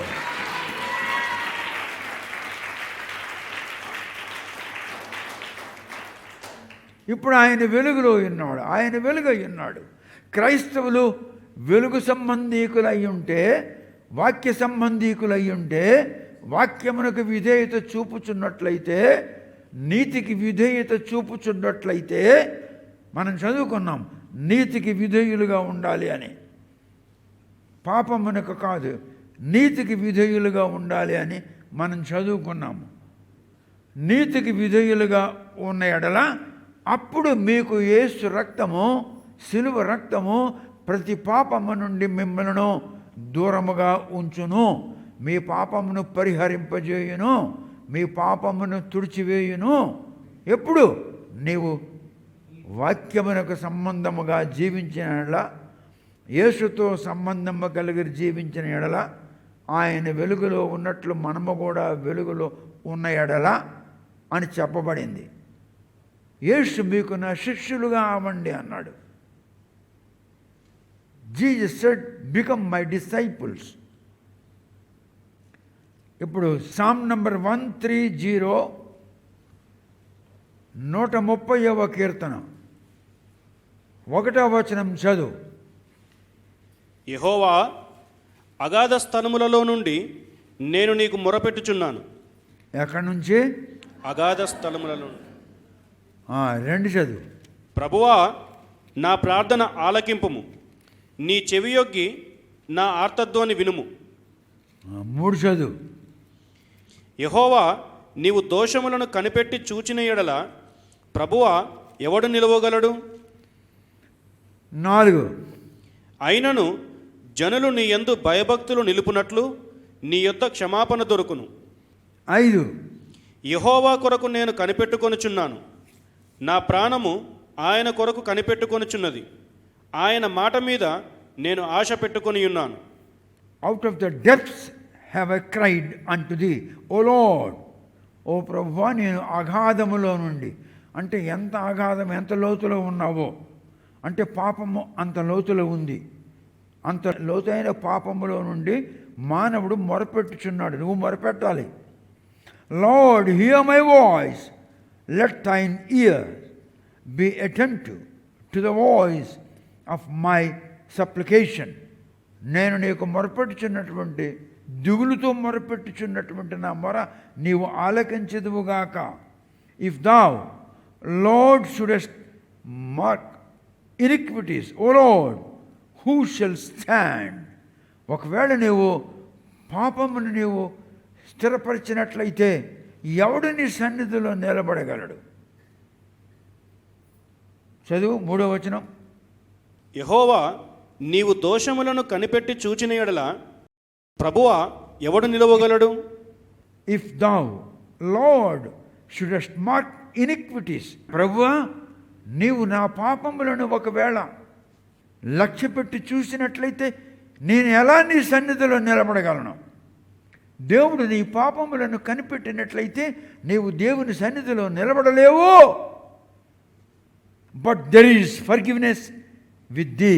ఇప్పుడు ఆయన వెలుగులో ఉన్నాడు, ఆయన వెలుగై ఉన్నాడు. క్రైస్తవులు వెలుగు సంబంధీకులై ఉంటే, వాక్య సంబంధీకులై ఉంటే, వాక్యమునకు విధేయత చూపుచున్నట్లయితే, నీతికి విధేయత చూపుచున్నట్లయితే, మనం చదువుకున్నాం నీతికి విధేయులుగా ఉండాలి అని. పాపమునకు కాదు, నీతికి విధేయులుగా ఉండాలి అని మనం చదువుకున్నాము. నీతికి విధేయులుగా ఉన్న ఎడల అప్పుడు మీకు యేసు రక్తము, శిలువ రక్తము ప్రతి పాపము నుండి మిమ్మల్ని దూరముగా ఉంచును, మీ పాపమును పరిహరింపజేయును, మీ పాపమును తుడిచివేయును. ఎప్పుడు? నీవు వాక్యమునకు సంబంధముగా జీవించిన ఎడల, యేసుతో సంబంధము కలిగి జీవించిన ఎడల, ఆయన వెలుగులో ఉన్నట్లు మనము కూడా వెలుగులో ఉన్న ఎడల అని చెప్పబడింది. యేసు మీకు నా శిష్యులుగా అవ్వండి అన్నాడు. Jesus said, become my disciples. ఇప్పుడు సామ్ నంబర్ 130, 130వ కీర్తన 1వ వచనం చదువు. యెహోవా, అగాధ స్థలములలో నుండి నేను నీకు మొరపెట్టుచున్నాను. ఎక్కడి నుంచి? అగాధ స్థలములలో నుండి. 2 చదువు. ప్రభువా, నా ప్రార్థన ఆలకింపుము, నీ చెవియొగ్గి నా ఆర్తధ్వని వినుము. 3 చదువు. యెహోవా, నీవు దోషములను కనిపెట్టి చూచిన ఎడల ప్రభువా ఎవడు నిలవగలడు? 4. అయినను జనులు నీ యందు భయభక్తులు నిలుపునట్లు నీ యొద్ద క్షమాపణ దొరుకును. 5. యెహోవా కొరకు నేను కనిపెట్టుకొనుచున్నాను, నా ప్రాణము ఆయన కొరకు కనిపెట్టుకొనుచున్నది, ఆయన మాట మీద నేను ఆశ పెట్టుకొని ఉన్నాను. Out of the depths have I cried unto the, oh lord. ఓ ప్రభువా, నేను అగాధములో నుండి, అంటే ఎంత అగాధం, ఎంత లోతులో ఉన్నావో, అంటే పాపము అంత లోతులో ఉంది. అంత లోతైన పాపములో నుండి మానవుడు మొరపెట్టుచున్నాడు. నువ్వు మొరపెట్టాలి. Lord, hear my voice, let thine ear be attentive to the voice of my supplication. నేను నీకు మొరపెట్టుచున్నటువంటి, దిగులుతో మొరపెట్టుచున్నటువంటి నా మొర నీవు ఆలకించదువుగాక. If thou, Lord, shouldest mark iniquities, O Lord, who shall stand? ఒకవేళ నీవు పాపమును నీవు స్థిరపరిచినట్లయితే ఎవడు నీ సన్నిధిలో నిలబడగలడు? చదువు 3వ వచనం. యెహోవా, నీవు దోషములను కనిపెట్టి చూచిన ఎడల ప్రభువా ఎవడు నిలవగలడు? If thou, Lord, shouldest mark iniquities, ప్రభువా నీవు నా పాపములను ఒకవేళ లక్ష్యపెట్టి చూసినట్లయితే నేను ఎలా నీ సన్నిధిలో నిలబడగలను? దేవుడు నీ పాపములను కనిపెట్టినట్లయితే నీవు దేవుని సన్నిధిలో నిలబడలేవు. But there is forgiveness with thee,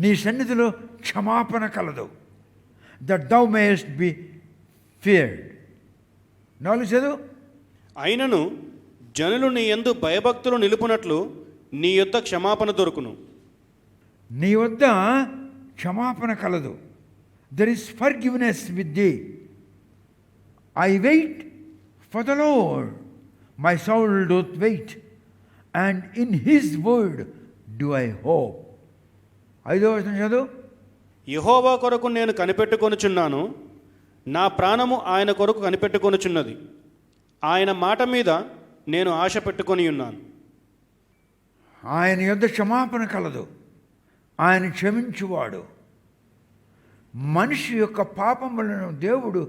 నీ సన్నిధిలో క్షమాపణ కలదు. That thou mayest be feared. 4 చదువు. అయినను జనులు నీ యందు భయభక్తులు నిలుపునట్లు నీ యొద్ద క్షమాపణ దొరుకును. నీ వద్ద క్షమాపణ కలదు. There is forgiveness with thee. I wait for the Lord, my soul doth wait, and in his word do I hope. 5వ వచనం చదువు. యెహోవా కొరకు నేను కనిపెట్టుకొనుచున్నాను, నా ప్రాణము ఆయన కొరకు కనిపెట్టుకొనుచున్నది, ఆయన మాట మీద నేను ఆశ పెట్టుకొని ఉన్నాను. ఆయన యొద్ద క్షమాపణ కలదు. ఆయన క్షమించువాడు. మనిషి యొక్క పాపములను దేవుడు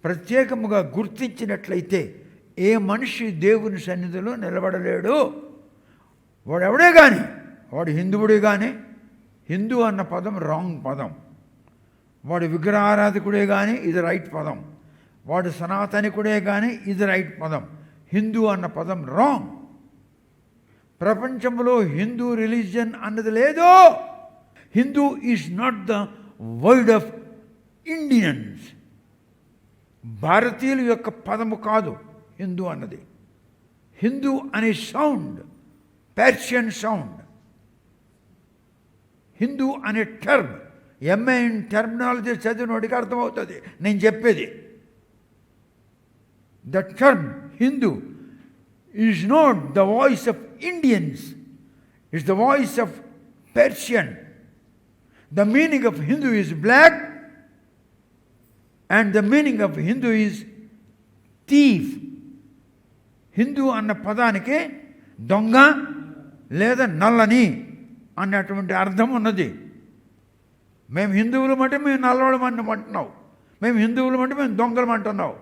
ప్రత్యేకముగా గుర్తించినట్లయితే ఏ మనిషి దేవుని సన్నిధిలో నిలబడలేడు. వాడెవడే కానీ, వాడు హిందువుడే కానీ, హిందూ అన్న పదం రాంగ్ పదం. వాడు విగ్రహారాధకుడే కానీ ఇది రైట్ పదం. వాడు సనాతనికుడే కానీ ఇది రైట్ పదం. హిందూ అన్న పదం రాంగ్. ప్రపంచంలో హిందూ రిలీజియన్ అన్నది లేదు. Hindu is not the word of Indians. భారతీయుల యొక్క పదము కాదు హిందూ అన్నది. హిందూ అనే సౌండ్ పర్షియన్ సౌండ్. హిందూ అనే టర్మ్ ఎంఏ ఇన్ టర్మినాలజీ చదివినోడికి అర్థమవుతుంది నేను చెప్పేది. The term Hindu is not the voice of Indians, it's the voice of Persian. The meaning of Hindu is black and the meaning of Hindu is thief. Hindu అన్న పదానికి దొంగ లేదా నల్లని అన్నటువంటి అర్థం ఉన్నది. మేము హిందువులు అంటే మేము నల్లవాళ్ళం అంటున్నావు, మేము హిందువులు అంటే మేము దొంగలం అంటున్నావు.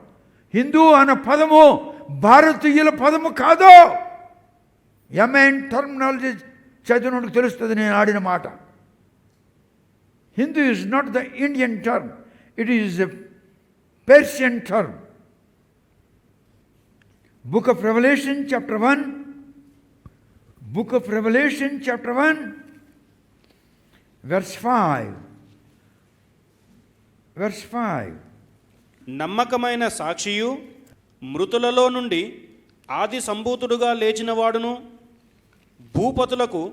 హిందూ అన్న పదము భారతీయుల పదము కాదు. ఎంఏన్ టర్మినాలజీ చదివినోడికి తెలుస్తుంది నేను ఆడిన మాట. Hindu is not the Indian term, it is a Persian term. Book of Revelation chapter 1, Book of Revelation chapter 1, verse 5. Verse 5. నమ్మకమైన సాక్షియు, మృతులలో నుండి ఆది సంభూతుడుగా లేచిన వాడును, భూపతులకు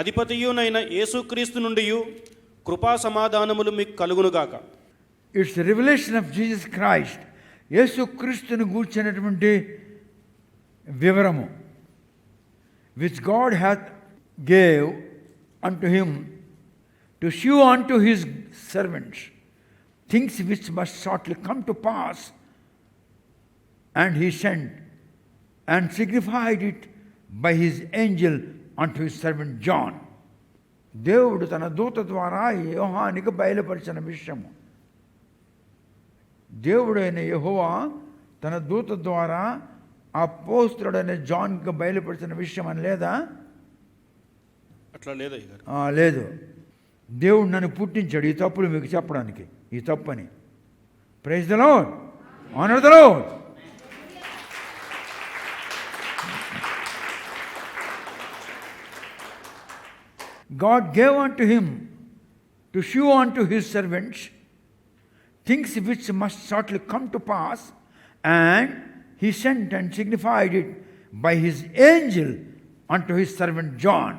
అధిపతియునైన యేసుక్రీస్తు నుండియు కృపా సమాధానములు మీకు కలుగునుగాక. It's revolution of Jesus Christ. యేసుక్రీస్తుని గూర్చినటువంటి వివరము which God hath gave unto him to shew unto his servants things which must shortly come to pass, and he sent and signified it by his angel unto his servant John. దేవుడు తన దూత ద్వారా యోహానికి బయలుపరిచిన విషయము. దేవుడైన యెహోవా తన దూత ద్వారా అపోస్తలుడైన జాన్కి బయలుపరిచిన విషయం అని లేదా? అట్లా లేదా గారు? లేదు. దేవుడు నన్ను పుట్టించాడు ఈ తప్పులు మీకు చెప్పడానికి, ఈ తప్పని. Praise the Lord, honour the Lord. God gave unto him to shew unto his servants things which must shortly come to pass, and he sent and signified it by his angel unto his servant John.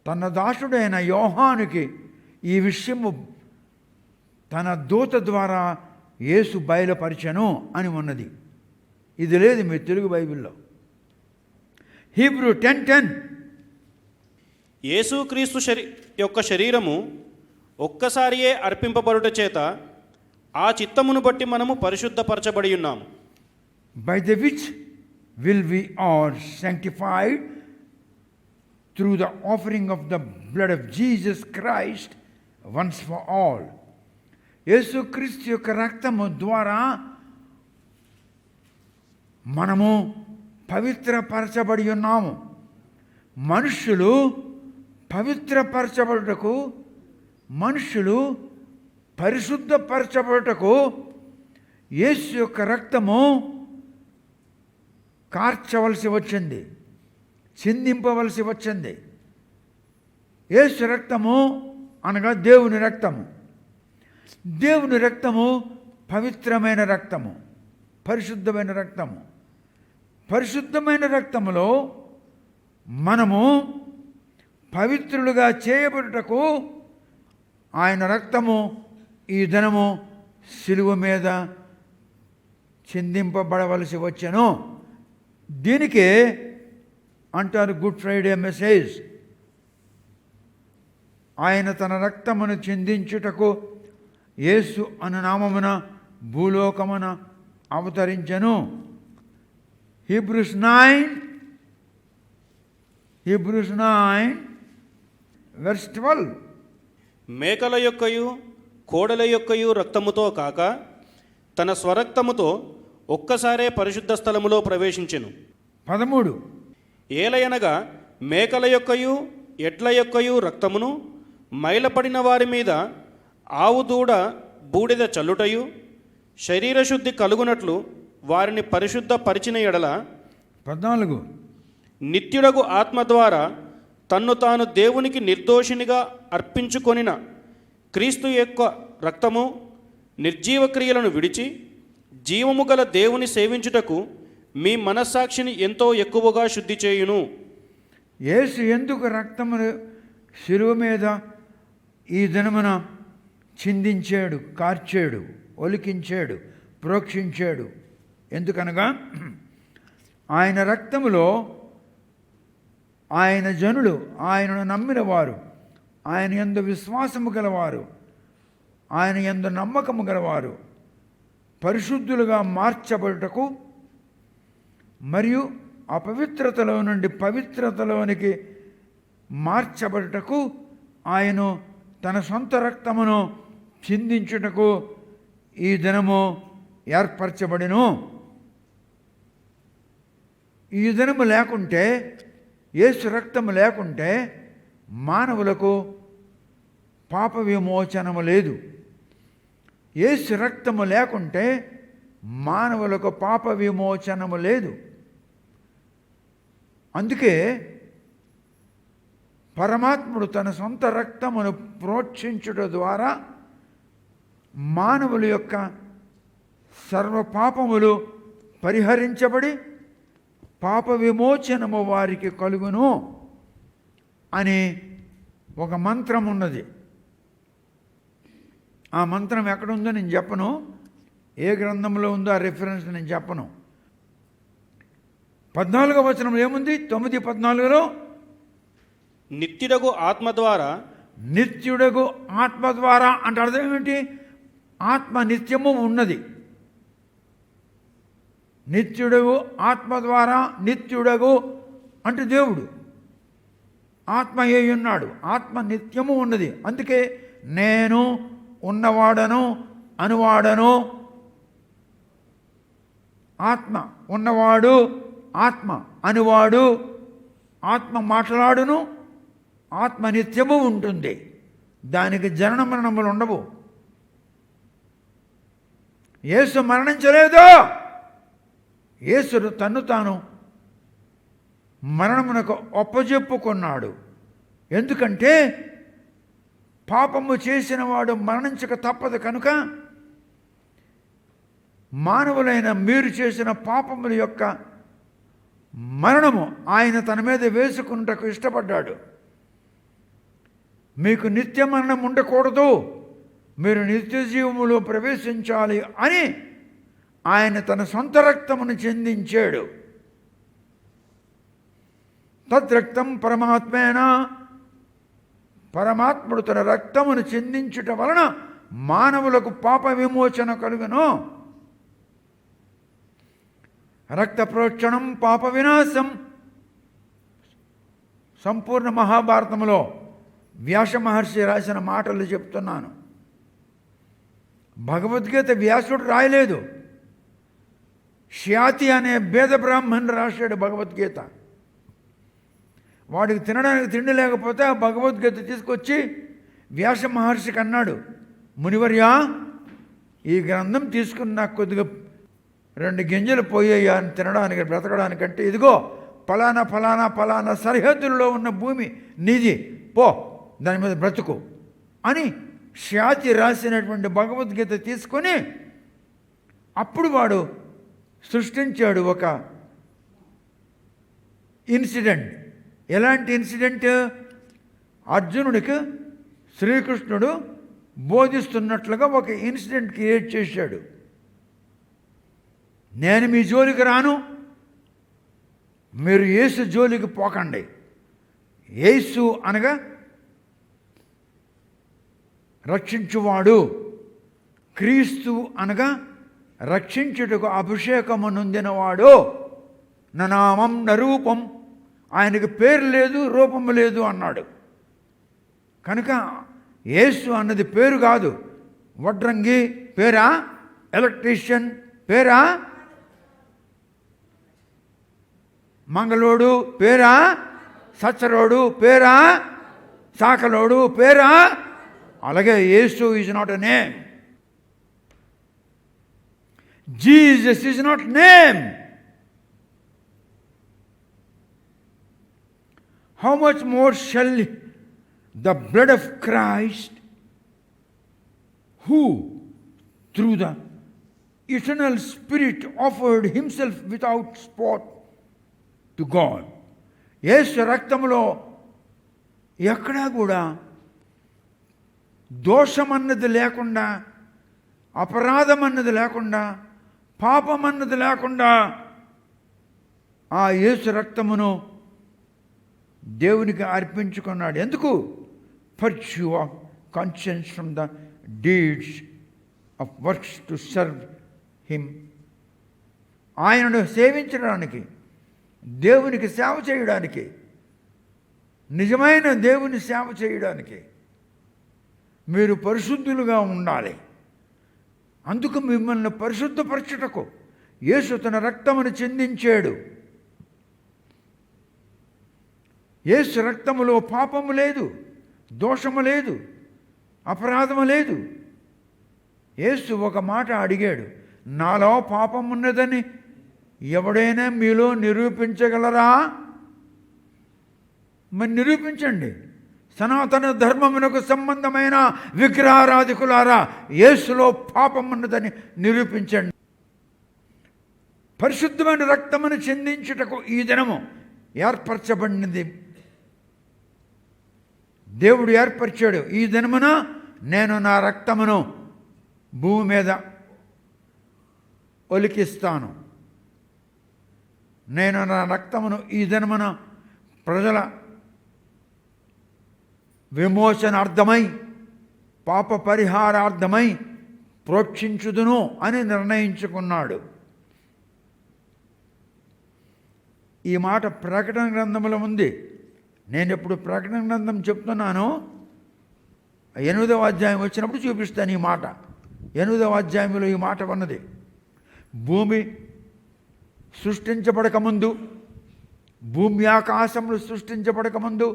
తన దాసుడైన యోహానుకి ఈ విషయము తన దూత ద్వారా యేసు బయలుపరిచెను అని ఉన్నది. ఇది లేదు మీ తెలుగు బైబిల్లో. హీబ్రూ 10:10. యేసుక్రీస్తు యొక్క శరీరము ఒక్కసారియే అర్పింపబడుట చేత ఆ చిత్తమును బట్టి మనము పరిశుద్ధపరచబడి ఉన్నాము. By the which will we are sanctified through the offering of the blood of Jesus Christ once for all. యేసుక్రీస్తు యొక్క రక్తము ద్వారా మనము పవిత్రపరచబడి ఉన్నాము. మనుషులు పవిత్రపరచబడుటకు, మనుషులు పరిశుద్ధపరచబడుటకు యేసు యొక్క రక్తము కార్చవలసి వచ్చింది, చిందింపవలసి వచ్చింది. యేసు రక్తము అనగా దేవుని రక్తము. దేవుని రక్తము పవిత్రమైన రక్తము, పరిశుద్ధమైన రక్తము. పరిశుద్ధమైన రక్తములో మనము పవిత్రులుగా చేయబడుటకు ఆయన రక్తము ఈ దినము శిలువ మీద చిందింపబడవలసి వచ్చెను. దీనికే అంటారు గుడ్ ఫ్రైడే మెసేజ్. ఆయన తన రక్తమును చిందించుటకు యేసు అను నామమున భూలోకమున అవతరించెను. Hebrews 9 verse 12. మేకల యొక్కయు కోడల యొక్కయు రక్తముతో కాక తన స్వరక్తముతో ఒక్కసారే పరిశుద్ధ స్థలములో ప్రవేశించెను. 13. ఏలయనగా మేకల యొక్కయు ఎడ్ల యొక్కయు రక్తమును మైలపడిన వారి మీద ఆవు దూడ బూడిద చల్లుటయు శరీరశుద్ధి కలుగునట్లు వారిని పరిశుద్ధ పరిచిన ఎడల 14. నిత్యుడగు ఆత్మ ద్వారా తన్ను తాను దేవునికి నిర్దోషినిగా అర్పించుకొనిన క్రీస్తు యొక్క రక్తము నిర్జీవ క్రియలను విడిచి జీవము గల దేవుని సేవించుటకు మీ మనస్సాక్షిని ఎంతో ఎక్కువగా శుద్ధి చేయును. యేసు ఎందుకు రక్తమును శిలువ మీద ఈ దినమున చిందించాడు, కార్చాడు, ఒలికించాడు, ప్రోక్షించాడు? ఎందుకనగా ఆయన రక్తములో ఆయన జనులు, ఆయనను నమ్మిన వారు, ఆయన యందు విశ్వాసము గలవారు, ఆయన యందు నమ్మకము గలవారు పరిశుద్ధులుగా మార్చబడుటకు మరియు అపవిత్రతలో నుండి పవిత్రతలోనికి మార్చబడుటకు ఆయన తన సొంత రక్తమును చిందించుటకు ఈ దినము ఏర్పరచబడిను. ఈ దినము లేకుంటే, యేసు రక్తము లేకుంటే మానవులకు పాప విమోచనము లేదు. యేసు రక్తము లేకుంటే మానవులకు పాప విమోచనము లేదు. అందుకే పరమాత్ముడు తన సొంత రక్తమును ప్రోక్షించుట ద్వారా మానవుల యొక్క సర్వ పాపములు పరిహరించబడి పాప విమోచనము వారికి కలుగును అని ఒక మంత్రం ఉన్నది. ఆ మంత్రం ఎక్కడుందో నేను చెప్పను, ఏ గ్రంథంలో ఉందో ఆ రిఫరెన్స్ నేను చెప్పను. 14వ వచనంలో ఏముంది? 9:14 నిత్యుడగు ఆత్మ ద్వారా, నిత్యుడగు ఆత్మ ద్వారా అంటే అర్థం ఏమిటి? ఆత్మ నిత్యము ఉన్నది. నిత్యుడగు ఆత్మ ద్వారా, నిత్యుడగు అంటే దేవుడు ఆత్మ అయి ఉన్నాడు, ఆత్మ నిత్యము ఉన్నది. అందుకే నేను ఉన్నవాడను అనువాడను, ఆత్మ ఉన్నవాడు, ఆత్మ అనువాడు, ఆత్మ మాట్లాడును, ఆత్మ నిత్యము ఉంటుంది. దానికి జనన మరణములు ఉండవు. యేసు మరణించలేదు. యేసుడు తన్ను తాను మరణమునకు ఒప్పజెప్పుకున్నాడు. ఎందుకంటే పాపము చేసిన వాడు మరణించక తప్పదు కనుక మానవులైన మీరు చేసిన పాపముల యొక్క మరణము ఆయన తన మీద వేసుకున్నటకు ఇష్టపడ్డాడు. మీకు నిత్య మరణం ఉండకూడదు, మీరు నిత్య జీవములో ప్రవేశించాలి అని ఆయన తన సొంత రక్తమును చెందించాడు. తద్రక్తం పరమాత్మేన, పరమాత్ముడు తన రక్తమును చెందించుట వలన మానవులకు పాప విమోచన కలుగును. రక్త ప్రోక్షణం పాప వినాశం. సంపూర్ణ మహాభారతంలో వ్యాస మహర్షి రాసిన మాటలు చెప్తున్నాను. భగవద్గీత వ్యాసుడు రాయలేదు, శ్యాతి అనే భేద బ్రాహ్మణుడు రాశాడు భగవద్గీత. వాడికి తినడానికి తిండి లేకపోతే ఆ భగవద్గీత తీసుకొచ్చి వ్యాస మహర్షికి అన్నాడు, మునివర్యా ఈ గ్రంథం తీసుకుని నాకు కొద్దిగా 2 గింజలు పోయాయా అని తినడానికి బ్రతకడానికంటే, ఇదిగో ఫలానా ఫలానా ఫలానా సరిహద్దుల్లో ఉన్న భూమి నీది, పో దాని మీద బ్రతుకు అని శ్యాతి రాసినటువంటి భగవద్గీత తీసుకొని అప్పుడు వాడు సృష్టించాడు ఒక ఇన్సిడెంట్. ఎలాంటి ఇన్సిడెంట్? అర్జునుడికి శ్రీకృష్ణుడు బోధిస్తున్నట్లుగా ఒక ఇన్సిడెంట్ క్రియేట్ చేశాడు. నేను మీ జోలికి రాను, మీరు యేసు జోలికి పోకండి. యేసు అనగా రక్షించువాడు, క్రీస్తు అనగా రక్షించుటకు అభిషేకము నొందినవాడు. నామం నరూపం, ఆయనకు పేరు లేదు రూపము లేదు అన్నాడు. కనుక యేసు అన్నది పేరు కాదు, వడ్రంగి పేరా, ఎలక్ట్రీషియన్ పేరా, మంగళోడు పేరా, సచ్చరోడు పేరా, సాకలోడు పేరా. అలాగే యేసు is not a name. Jesus is not name. How much more shall the blood of Christ, who through the eternal Spirit offered himself without spot to God. యేసు రక్తములో ఎక్కడా కూడా దోషం అన్నది లేకుండా, అపరాధం అన్నది లేకుండా, పాపం అన్నది లేకుండా ఆ యేసు రక్తమును దేవునికి అర్పించుకున్నాడు. ఎందుకు? Purge of conscience from the deeds of works to serve him. ఆయనను సేవించడానికి, దేవునికి సేవ చేయడానికి, నిజమైన దేవుని సేవ చేయడానికి మీరు పరిశుద్ధులుగా ఉండాలి. అందుకు మిమ్మల్ని పరిశుద్ధపరచుటకు యేసు తన రక్తమును చిందించాడు. యేసు రక్తములో పాపము లేదు, దోషము లేదు, అపరాధము లేదు. యేసు ఒక మాట అడిగాడు, నాలో పాపం ఉన్నదని ఎవడైనా మీలో నిరూపించగలరా? మరి నిరూపించండి. సనాతన ధర్మమునకు సంబంధమైన విగ్రహారాధికులారా, యేసులో పాపం ఉన్నదని నిరూపించండి. పరిశుద్ధమైన రక్తమును చెందించుటకు ఈ దినము ఏర్పరచబడినది. దేవుడు ఏర్పరిచాడు. ఈ దినమున నేను నా రక్తమును భూమి మీద ఒలికిస్తాను. నేను నా రక్తమును ఈ దినమున ప్రజల విమోచనార్థమై, పాప పరిహారార్థమై ప్రోక్షించుదును అని నిర్ణయించుకున్నాడు. ఈ మాట ప్రకటన గ్రంథంలో ఉంది. నేను ఎప్పుడు ప్రకటన గ్రంథం చెప్తున్నానో 8వ అధ్యాయం వచ్చినప్పుడు చూపిస్తాను ఈ మాట. 8వ అధ్యాయంలో ఈ మాట ఉన్నది. భూమి సృష్టించబడకముందు, భూమి ఆకాశములు సృష్టించబడకముందు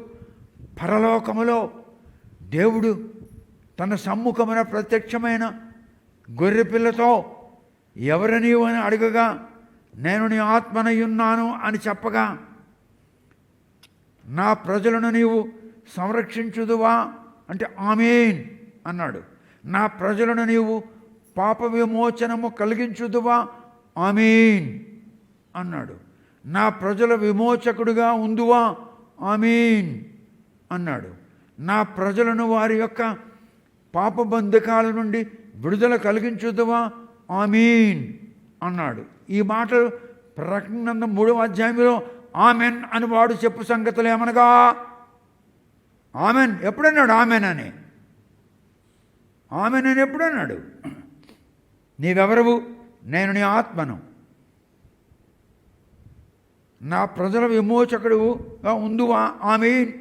పరలోకములో దేవుడు తన సమ్ముఖమైన ప్రత్యక్షమైన గొర్రెపిల్లతో ఎవరు నీవు అని అడగగా, నేను నీ ఆత్మనయున్నాను అని చెప్పగా, నా ప్రజలను నీవు సంరక్షించుదువా అంటే ఆమేన్ అన్నాడు. నా ప్రజలను నీవు పాప విమోచనము కలిగించుదువా? ఆమేన్ అన్నాడు. నా ప్రజల విమోచకుడుగా ఉందువా? ఆమేన్ అన్నాడు. నా ప్రజలను వారి యొక్క పాప బంధకాల నుండి విడుదల కలిగించుదువా? ఆమేన్ అన్నాడు. ఈ మాటలు ప్రకటన గ్రంథం 3వ అధ్యాయంలో ఆమెన్ అని వాడు చెప్పు సంగతులు ఏమనగా, ఆమెన్ ఎప్పుడన్నాడు? ఆమెన్ అని ఎప్పుడన్నాడు? నీవెవరవు? నేను నీ ఆత్మను. నా ప్రజల విమోచకుడుగా ఉందువా? ఆమేన్.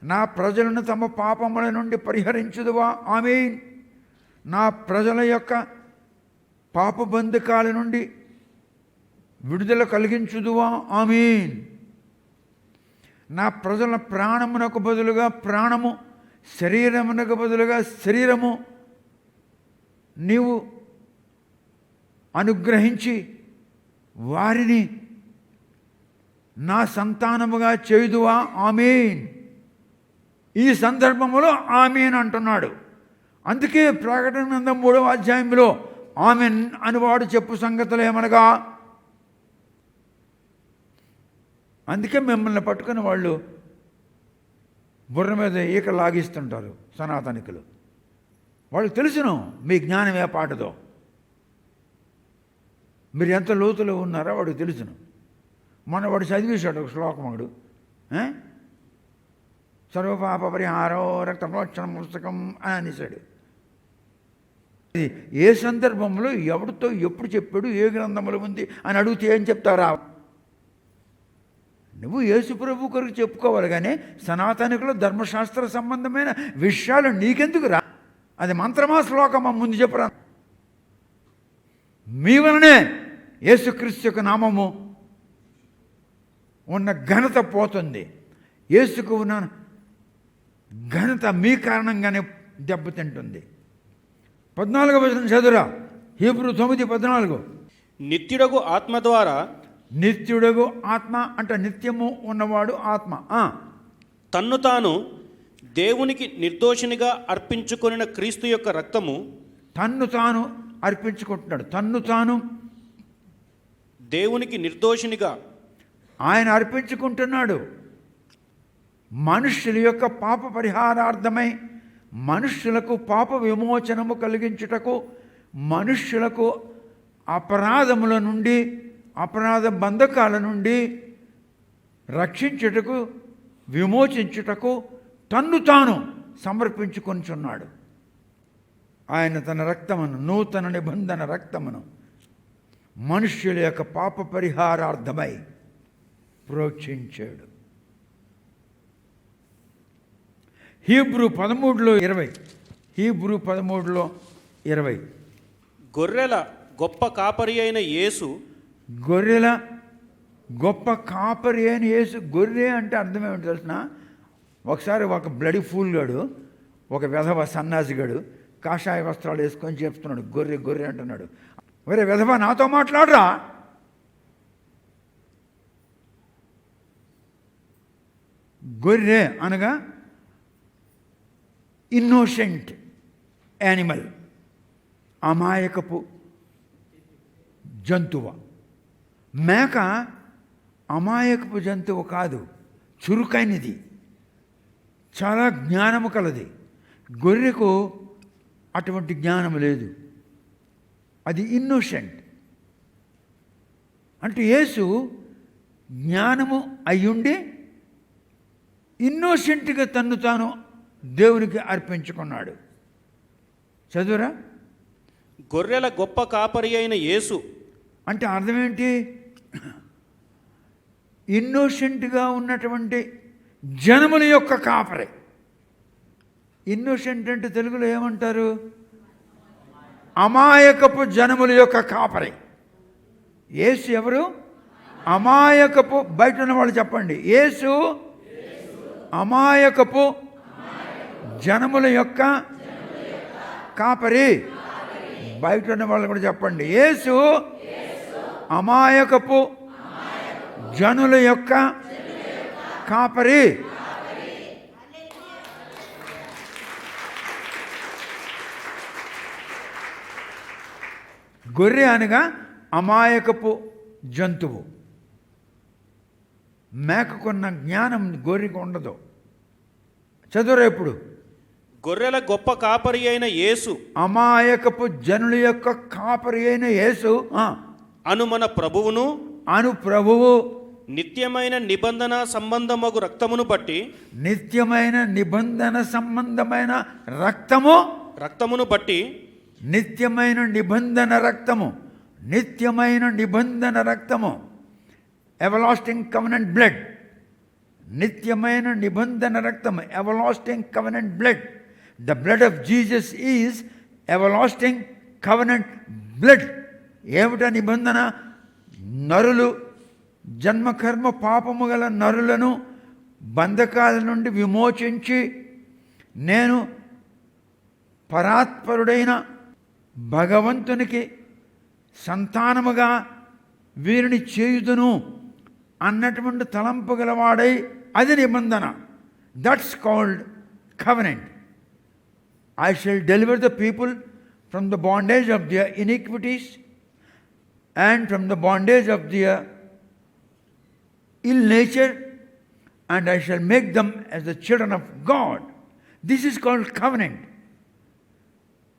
నా ప్రజలను తమ పాపముల నుండి పరిహరించుదువా? ఆమేన్. నా ప్రజల యొక్క పాప బంధకాల నుండి విడుదల కలిగించుదువా? ఆమేన్. నా ప్రజల ప్రాణమునకు బదులుగా ప్రాణము, శరీరమునకు బదులుగా శరీరము నీవు అనుగ్రహించి వారిని నా సంతానముగా చేయుదువా? ఆమేన్. ఈ సందర్భంలో ఆమేన్ అంటున్నాడు. అందుకే ప్రకటన గ్రంథం 3వ అధ్యాయంలో ఆమెన్ అని వాడు చెప్పు సంగతులు ఏమనగా, అందుకే మిమ్మల్ని పట్టుకుని వాళ్ళు బుర్ర మీద ఈక లాగిస్తుంటారు సనాతనికులు. వాళ్ళకి తెలుసును మీ జ్ఞానం ఏ పాటదో, మీరు ఎంత లోతులో ఉన్నారో వాడికి తెలుసును. మొన్న వాడు చదివేశాడు ఒక శ్లోకముడు, సర్వపాప పరిహారో రక్త ప్రోక్షణ పుస్తకం అని అనేసాడు. ఏ సందర్భంలో ఎవరితో ఎప్పుడు చెప్పాడు, ఏ గ్రంథంలో ఉంది అని అడిగితే ఏం చెప్తారా? నువ్వు యేసు ప్రభు కొరకు చెప్పుకోవాలి, కానీ సనాతనికులు ధర్మశాస్త్ర సంబంధమైన విషయాలు నీకెందుకు రా? అది మంత్రమా శ్లోకమా ముందు చెప్పురా. మీ వలనే యేసుక్రీస్తు యొక్క నామము ఉన్న ఘనత పోతుంది. యేసుకు ఉన్న ఘనత మీ కారణంగానే దెబ్బతింటుంది. 14వ వచనం చదువురా. హీబ్రూ 9:14. నిత్యుడగు ఆత్మ ద్వారా, నిత్యుడగు ఆత్మ అంటే నిత్యము ఉన్నవాడు ఆత్మ. తన్ను తాను దేవునికి నిర్దోషినిగా అర్పించుకొనిన క్రీస్తు యొక్క రక్తము, తన్ను తాను అర్పించుకుంటున్నాడు. తన్ను తాను దేవునికి నిర్దోషినిగా ఆయన అర్పించుకుంటున్నాడు. మనుష్యుల యొక్క పాప పరిహారార్థమై, మనుష్యులకు పాప విమోచనము కలిగించుటకు, మనుష్యులకు అపరాధముల నుండి, అపరాధ బంధకాల నుండి రక్షించుటకు, విమోచించుటకు తన్ను తాను సమర్పించుకొనిచున్నాడు. ఆయన తన రక్తమును, నూతన నిబంధన రక్తమును మనుష్యుల యొక్క పాప పరిహారార్థమై ప్రోక్షించాడు. హీబ్రూ 13:20. హీబ్రూ 13:20. గొర్రెల గొప్ప కాపరి అయిన యేసు, గొర్రెల గొప్ప కాపరి అయిన యేసు. గొర్రె అంటే అర్థం ఏమిటి తెలిసిన? ఒకసారి ఒక బ్లడీ ఫూల్ గాడు, ఒక వెధవ సన్నాసిగాడు కాషాయ వస్త్రాలు వేసుకొని చెప్తున్నాడు, గొర్రె గొర్రె అంటున్నాడు. ఒరే వెధవ, నాతో మాట్లాడరా. గొర్రె అనగా ఇన్నోసెంట్ యానిమల్, అమాయకపు జంతువు. మేక అమాయకపు జంతువు కాదు, చురుకైనది, చాలా జ్ఞానము కలది. గొర్రెకు అటువంటి జ్ఞానం లేదు, అది ఇన్నోసెంట్. అంటే యేసు జ్ఞానము అయ్యుండి ఇన్నోసెంట్గా తన్ను తాను దేవునికి అర్పించుకున్నాడు. చదువురా. గొర్రెల గొప్ప కాపరి అయిన యేసు అంటే అర్థం ఏంటి? ఇన్నోసెంట్గా ఉన్నటువంటి జనముల యొక్క కాపరి. ఇన్నోసెంట్ అంటే తెలుగులో ఏమంటారు? అమాయకపు జనముల యొక్క కాపరి. యేసు ఎవరు? అమాయకపు. బయట ఉన్న వాళ్ళు చెప్పండి, యేసు అమాయకపు జనముల యొక్క కాపరి. బయట ఉన్న వాళ్ళు కూడా చెప్పండి, యేసు అమాయకపు జనుల యొక్క కాపరి. గొర్రె అనగా అమాయకపు జంతువు. మేకకున్న జ్ఞానం గొర్రెకు ఉండదు. చదువురా ఇప్పుడు. గొర్రెల గొప్ప కాపరి అయిన యేసు, అమాయకపు జనుల యొక్క కాపరి అయిన యేసు అను మన ప్రభువును, అను ప్రభువు నిత్యమైన నిబంధన సంబంధమగు రక్తమును బట్టి, నిత్యమైన నిబంధన సంబంధమైన రక్తమును బట్టి, నిత్యమైన నిబంధన రక్తము, నిత్యమైన నిబంధన రక్తము, ఎవలాస్టింగ్ కవెనెంట్ బ్లడ్. నిత్యమైన నిబంధన రక్తము, ఎవలాస్టింగ్ covenant blood. The blood of Jesus is ఎవలాస్టింగ్ covenant blood. ఏమిటా నిబంధన? నరులు, జన్మకర్మ పాపము గల నరులను బంధకాల నుండి విమోచించి, నేను పరాత్పరుడైన భగవంతునికి సంతానముగా వీరిని చేయుదును అన్నటువంటి తలంపు గలవాడై, అది నిబంధన. That's called covenant. I shall deliver the people from the bondage of their iniquities and from the bondage of their ill nature, and I shall make them as the children of God. This is called covenant.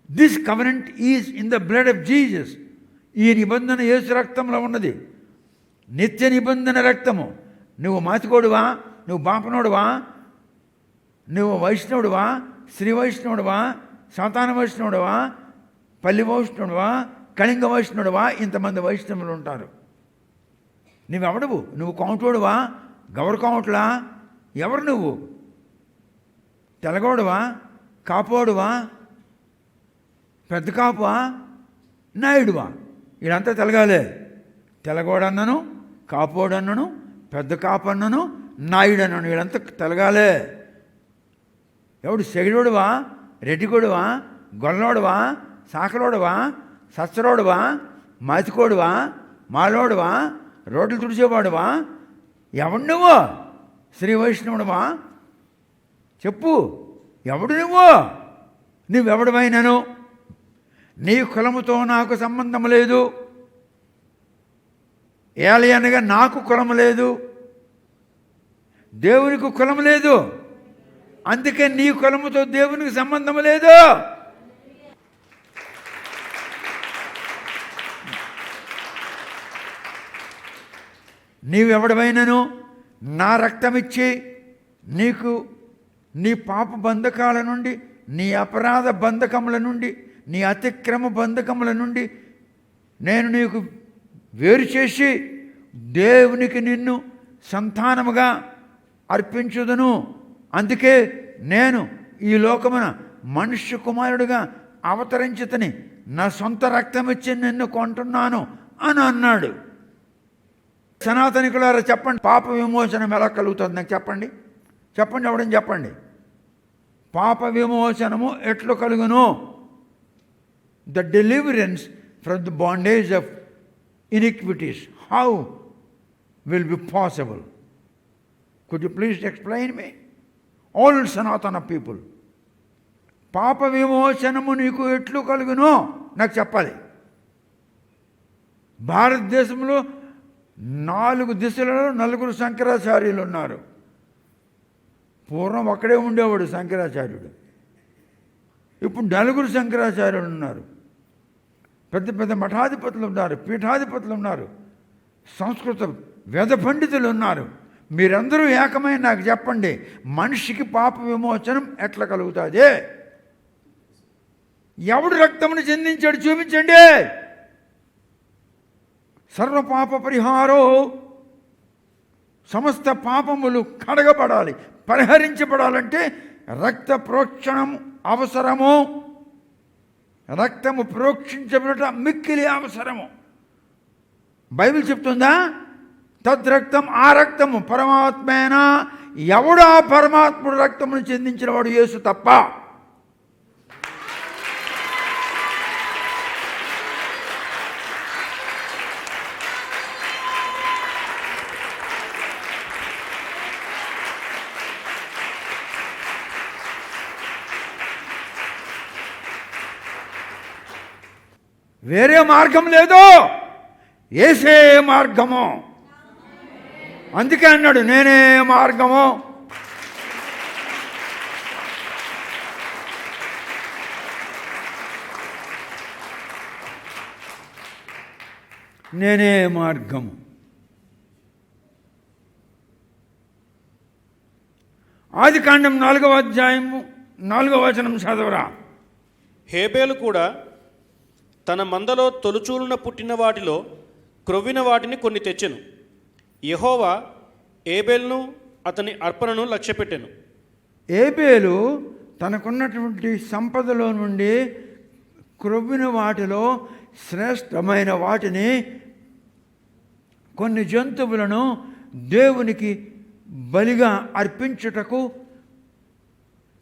This covenant is in the blood of Jesus. ఈ నిబంధన యేసు రక్తంలో ఉన్నది. నిత్య నిబంధన రక్తము. నువ్వు మాతికోడువా, నువ్వు బాపనోడువా, నువ్వు వైష్ణవుడువా, శ్రీ వైష్ణవుడువా, సంతాన వైష్ణవుడువా, పల్లి వైష్ణవుడువా, కళింగ వైష్ణవుడువా, ఇంతమంది వైష్ణవులు ఉంటారు. నువ్వెవడవు? నువ్వు కౌంటోడువా, గౌర కౌంట్లా? ఎవరు నువ్వు? తెలగోడువా, కాపోడువా, పెద్ద కాపువా, నాయుడువా? వీళ్ళంతా తెలగాలే. తెలగోడన్నను, కాపోడన్నను, పెద్ద కాపు అన్నను, నాయుడు అన్నను, వీళ్ళంతా తెలగాలే. ఎవడు సెగిడోడువా, రెడ్డికోడువా, గొల్లోడువా, సాకలోడువా, సచ్చరోడువా, మాతికోడువా, మాలోడువా, రోడ్లు తుడిచేవాడువా? ఎవడు నువ్వు? శ్రీ వైష్ణవుడువా? చెప్పు, ఎవడు నువ్వు? నువ్వెవడమైనను నీ కులముతో నాకు సంబంధం లేదు. ఏలియనగా నాకు కులం లేదు, దేవునికి కులం లేదు. అందుకే నీ కులముతో దేవునికి సంబంధం లేదు. నీవెవడమైనను నా రక్తమిచ్చి నీకు నీ పాప బంధకాల నుండి, నీ అపరాధ బంధకముల నుండి, నీ అతిక్రమ బంధకముల నుండి నేను నీకు వేరు చేసి దేవునికి నిన్ను సంతానముగా అర్పించుదును. అందుకే నేను ఈ లోకమున మనుష్య కుమారుడుగా అవతరించుతని నా సొంత రక్తం ఇచ్చి నిన్ను కొంటున్నాను అని అన్నాడు. సనాతనికులారా చెప్పండి, పాప విమోచనం ఎలా కలుగుతుంది? నాకు చెప్పండి, చెప్పండి, ఎవడని చెప్పండి. పాప విమోచనము ఎట్లు కలుగును? The deliverance from the bondage of iniquities. How will be possible? Could you please explain me, all సనాతన పీపుల్. పాప విమోచనము నీకు ఎట్లు కలుగును నాకు చెప్పాలి. భారతదేశంలో 4 దిశలలో 4 శంకరాచార్యులు ఉన్నారు. పూర్వం ఒక్కడే ఉండేవాడు శంకరాచార్యుడు. ఇప్పుడు 4 శంకరాచార్యులు ఉన్నారు. పెద్ద పెద్ద మఠాధిపతులు ఉన్నారు, పీఠాధిపతులు ఉన్నారు, సంస్కృత వేద పండితులు ఉన్నారు. మీరందరూ ఏకమై నాకు చెప్పండి, మనిషికి పాప విమోచనం ఎట్లా కలుగుతుంది? ఎవడు రక్తమును చెందించాడు చూపించండి. సర్వపాప పరిహారో, సమస్త పాపములు కడగబడాలి, పరిహరించబడాలంటే రక్త ప్రోక్షణం అవసరము. రక్తము ప్రోక్షించబడట మిక్కిలి అవసరము. బైబిల్ చెప్తుందా? తద్రక్తం, ఆ రక్తము పరమాత్మేనా. ఎవడు ఆ పరమాత్ముడు రక్తమును చెందించిన వాడు యేసు తప్ప. వేరే మార్గం లేదు, యేసే మార్గము. అందుకే అన్నాడు, నేనే మార్గము. నేనే మార్గము. ఆదికాండం 4వ అధ్యాయము 4వ వచనం చదవరా. హేబేలు కూడా తన మందలో తొలుచూలున పుట్టిన వాటిలో క్రొవ్విన వాటిని కొన్ని తెచ్చెను. యెహోవా ఏబేలును అతని అర్పణను లక్ష్యపెట్టెను. ఏబేలు తనకున్నటువంటి సంపదలో నుండి క్రొవ్విన వాటిలో శ్రేష్టమైన వాటిని, కొన్ని జంతువులను దేవునికి బలిగా అర్పించుటకు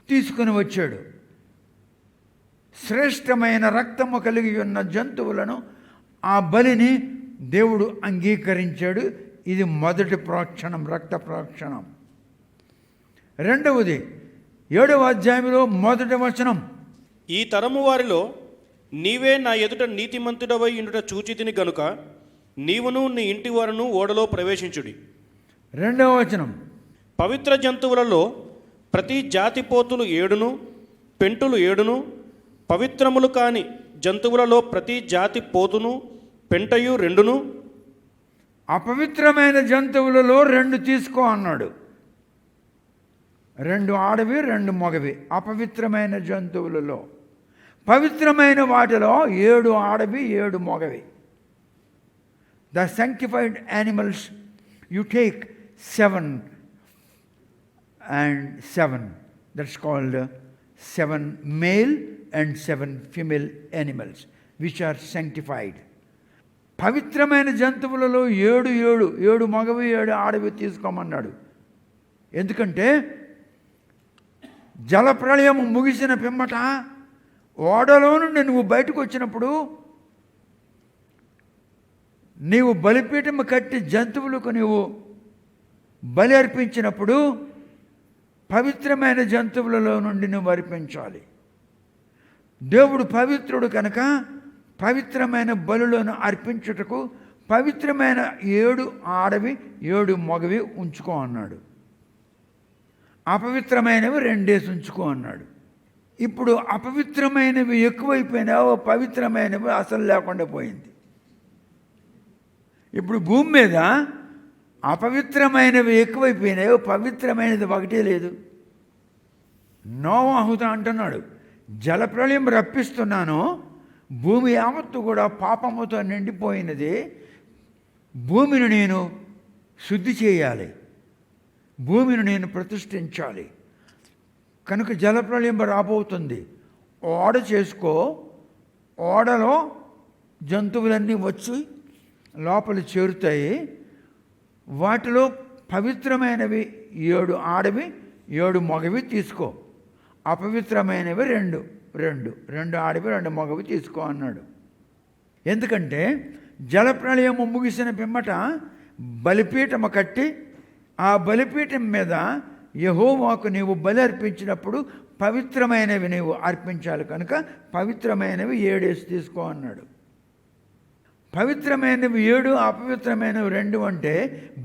తీసుకుని వచ్చాడు. శ్రేష్టమైన రక్తము కలిగి ఉన్న జంతువులను, ఆ బలిని దేవుడు అంగీకరించాడు. ఇది మొదటి ప్రోక్షణం, రక్త ప్రోక్షణం. రెండవది 7వ అధ్యాయంలో 1వ వచనం. ఈ తరము వారిలో నీవే నా ఎదుట నీతిమంతుడవై ఇండుట చూచితిని గనుక నీవును నీ ఇంటి వారును ఓడలో ప్రవేశించుడి. 2వ వచనం. పవిత్ర జంతువులలో ప్రతి జాతి పోతులు 7ను, పెంటులు 7ను, పవిత్రములు కాని జంతువులలో ప్రతి జాతి పోతును, పెంటయు 2ను. అపవిత్రమైన జంతువులలో 2 తీసుకో అన్నాడు. 2 ఆడవి, 2 మగవి. అపవిత్రమైన జంతువులలో. పవిత్రమైన వాటిలో 7 ఆడవి, 7 మగవి. The sanctified animals you take 7 and 7. That's called 7 male and 7 female animals which are sanctified. పవిత్రమైన జంతువులలో 7 మగవి 7 ఆడవి తీసుకోమన్నాడు. ఎందుకంటే జలప్రళయం ముగిసిన పిమ్మట ఓడలో నుండి నువ్వు బయటకు వచ్చినప్పుడు నీవు బలిపీఠం కట్టి జంతువులకు నీవు బలి అర్పించినప్పుడు పవిత్రమైన జంతువులలో నుండి నువ్వు అర్పించాలి. దేవుడు పవిత్రుడు కనుక పవిత్రమైన బలులను అర్పించుటకు పవిత్రమైన 7 ఆడవి 7 మగవి ఉంచుకో అన్నాడు. అపవిత్రమైనవి 2 ఉంచుకో అన్నాడు. ఇప్పుడు అపవిత్రమైనవి ఎక్కువైపోయినావు, పవిత్రమైనవి అసలు లేకుండా పోయింది. ఇప్పుడు భూమి మీద అపవిత్రమైనవి ఎక్కువైపోయినాయి, పవిత్రమైనది ఒకటే లేదు. నోవాహుతో అంటున్నాడు, జలప్రళయం రప్పిస్తున్నాను, భూమి యావత్తు కూడా పాపముతో నిండిపోయినది, భూమిని నేను శుద్ధి చేయాలి, భూమిని నేను ప్రతిష్ఠించాలి, కనుక జలప్రళయం రాబోతుంది, ఓడ చేసుకో, ఓడలో జంతువులన్నీ వచ్చి లోపల చేరుతాయి, వాటిలో పవిత్రమైనవి 7 ఆడవి 7 మగవి తీసుకో, అపవిత్రమైనవి 2 ఆడవి 2 మగవి తీసుకో అన్నాడు. ఎందుకంటే జలప్రళయము ముగిసిన పిమ్మట బలిపీఠము కట్టి ఆ బలిపీఠం మీద యెహోవాకు నీవు బలి అర్పించినప్పుడు పవిత్రమైనవి నీవు అర్పించాలి, కనుక పవిత్రమైనవి 7 తీసుకో అన్నాడు. పవిత్రమైనవి 7, అపవిత్రమైనవి 2 అంటే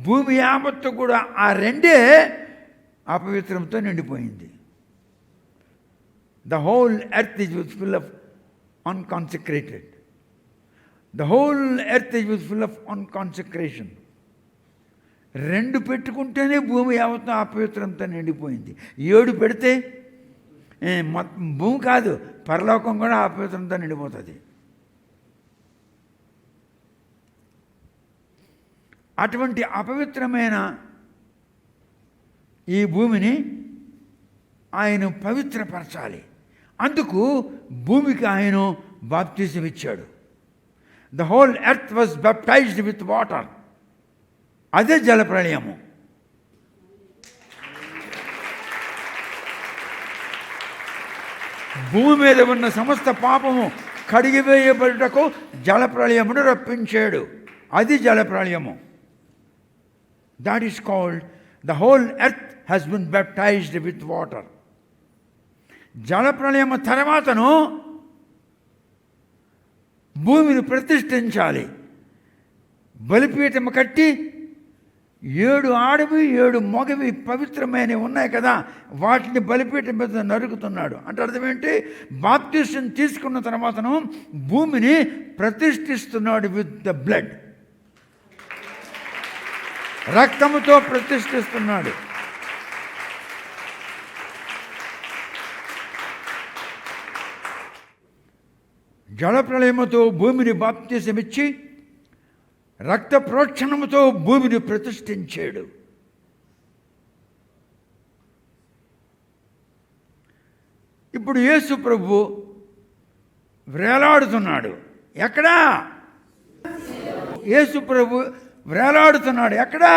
భూమి యావత్తు కూడా ఆ 2 అపవిత్రంతో నిండిపోయింది. The whole earth is full of unconsecrated. The whole earth is full of unconsecration. 2 పెట్టుకుంటేనే భూమి యావత్తు అపవిత్రంతో నిండిపోయింది. 7 పెడితే భూమి కాదు, పరలోకం కూడా అపవిత్రంతో నిండిపోతుంది. అటువంటి అపవిత్రమైన ఈ భూమిని ఆయన పవిత్రపరచాలి. అందుకు భూమికి ఆయన బాప్తిజం ఇచ్చాడు. The whole earth was baptised with water. అదే జలప్రళయము. భూమి మీద ఉన్న సమస్త పాపము కడిగివేయబడుటకు జలప్రళయమును రప్పించాడు. అది జలప్రళయము. That is called the whole earth has been baptized with water. జలప్రళయము తర్వాతను భూమిని ప్రతిష్ఠించాలి. బలిపీఠము కట్టి 7 ఆడవి 7 మగవి పవిత్రమైనవి ఉన్నాయి కదా, వాటిని బలిపీఠం మీద నరుకుతున్నాడు. అంటే అర్థం ఏంటి? బాప్తిసం తీసుకున్న తర్వాతను భూమిని ప్రతిష్ఠిస్తున్నాడు విత్ ద బ్లడ్. రక్తముతో ప్రతిష్ఠిస్తున్నాడు. జలప్రళయముతో భూమిని బాప్తిసమిచ్చి రక్త ప్రోక్షణముతో భూమిని ప్రతిష్ఠించాడు. ఇప్పుడు యేసు ప్రభు వేలాడుతున్నాడు. ఎక్కడా? యేసు ప్రభు వేలాడుతున్నాడు. ఎక్కడా?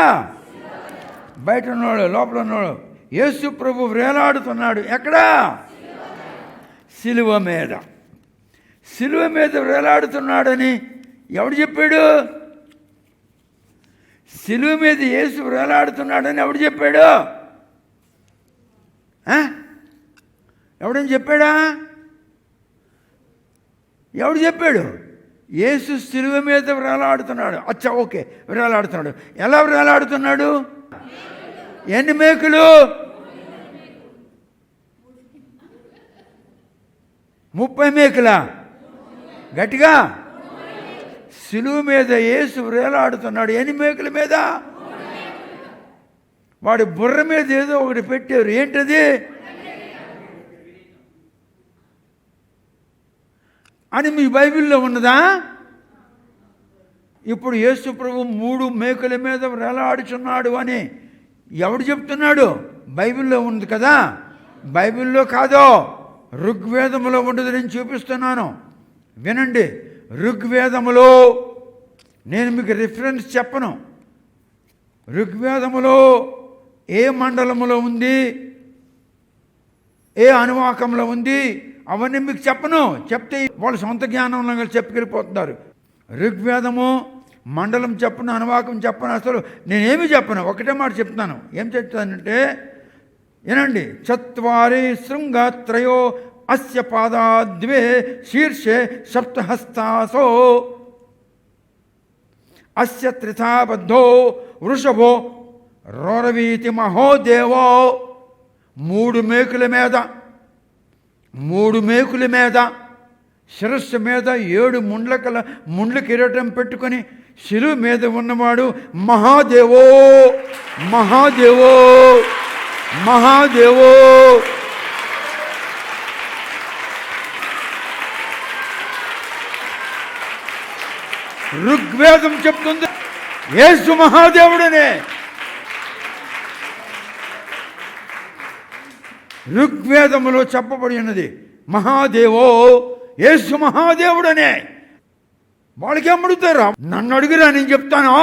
బయట ఉన్నాడు, లోపల ఉన్నాడు. యేసు ప్రభు వేలాడుతున్నాడు. ఎక్కడా? సిలువ మీద. సిలువ మీద వేలాడుతున్నాడని ఎవడు చెప్పాడు? సిలువ మీద యేసు వేలాడుతున్నాడని ఎవడు చెప్పాడు? ఎవడని చెప్పాడా? ఎవడు చెప్పాడు? యేసు సిలువ మీద వేలాడుతున్నాడు. అచ్చా, ఓకే, వేలాడుతున్నాడు. ఎలా వేలాడుతున్నాడు? ఎన్ని మేకులు? 30 మేకులా? గట్టిగా. సిలువ మీద యేసు వేలాడుతున్నాడు. ఎన్ని మేకుల మీద? వాడి బుర్ర మీద ఏదో ఒకటి పెట్టారు. ఏంటది అని మీ బైబిల్లో ఉన్నదా? ఇప్పుడు యేసు ప్రభు 3 మేకుల మీద వేలాడుచున్నాడు అని ఎవడు చెప్తున్నాడు? బైబిల్లో ఉంది కదా. బైబిల్లో కాదో, ఋగ్వేదములో ఉండదు, నేను చూపిస్తున్నాను వినండి. ఋగ్వేదములో నేను మీకు రిఫరెన్స్ చెప్పను. ఋగ్వేదములో ఏ మండలములో ఉంది, ఏ అనువాకంలో ఉంది, అవన్నీ మీకు చెప్పను. చెప్తే వాళ్ళు సొంత జ్ఞానంలో చెప్పుకెళ్ళిపోతున్నారు. ఋగ్వేదము మండలం చెప్పను, అనువాకం చెప్పను, అసలు నేనేమి చెప్పను. ఒకటే మాట చెప్తాను. ఏం చెప్తానంటే వినండి. చత్వారి శృంగత్రయో అస్య పాదాద్వే శీర్షే సప్తహస్తాసో అస్య త్రిథాబద్ధో వృషభో రోరవీతి మహోదేవో. మూడు మేకుల మీద శిరస్సు మీద 7 ముండ్ల కిరీటం పెట్టుకొని శిలువ మీద ఉన్నవాడు మహాదేవో మహాదేవో మహాదేవో. ఋగ్వేదం చెప్తుంది యేసు మహాదేవుడనే. ఋగ్వేదములో చెప్పబడి ఉన్నది మహాదేవో, యేసు మహాదేవుడనే. వాళ్ళకి అమ్ముడుతారా? నన్ను అడుగురా, నేను చెప్తాను.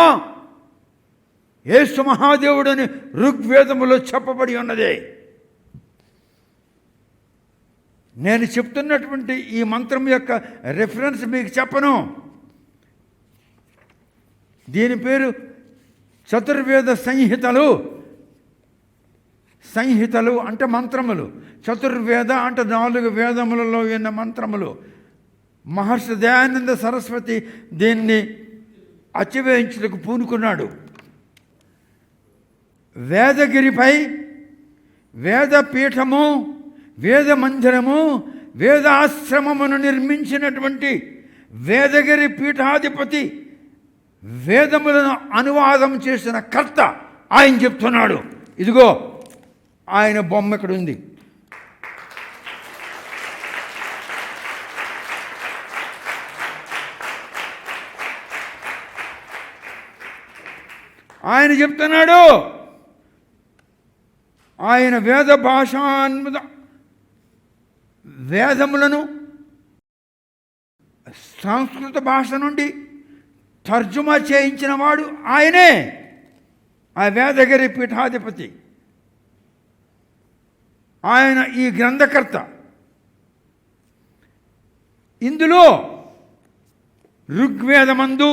యేసు మహాదేవుడని ఋగ్వేదములో చెప్పబడి ఉన్నది. నేను చెప్తున్నటువంటి ఈ మంత్రం యొక్క రెఫరెన్స్ మీకు చెప్పను. దీని పేరు చతుర్వేద సంహితలు. సంహితలు అంటే మంత్రములు. చతుర్వేద అంటే 4 వేదములలో ఉన్న మంత్రములు. మహర్షి దయానంద సరస్వతి దీన్ని అచ్చివేయించుటకు పూనుకున్నాడు. వేదగిరిపై వేదపీఠము, వేద మందిరము, వేదాశ్రమమును నిర్మించినటువంటి వేదగిరి పీఠాధిపతి, వేదములను అనువాదం చేసిన కర్త ఆయన చెప్తున్నాడు. ఇదిగో ఆయన బొమ్మ ఇక్కడ ఉంది. ఆయన చెప్తున్నాడు, ఆయన వేద భాషాన్విత వేదములను సంస్కృత భాష నుండి తర్జుమా చేయించిన వాడు ఆయనే, ఆ వేదగిరి పీఠాధిపతి. ఆయన ఈ గ్రంథకర్త. ఇందులో ఋగ్వేదమందు,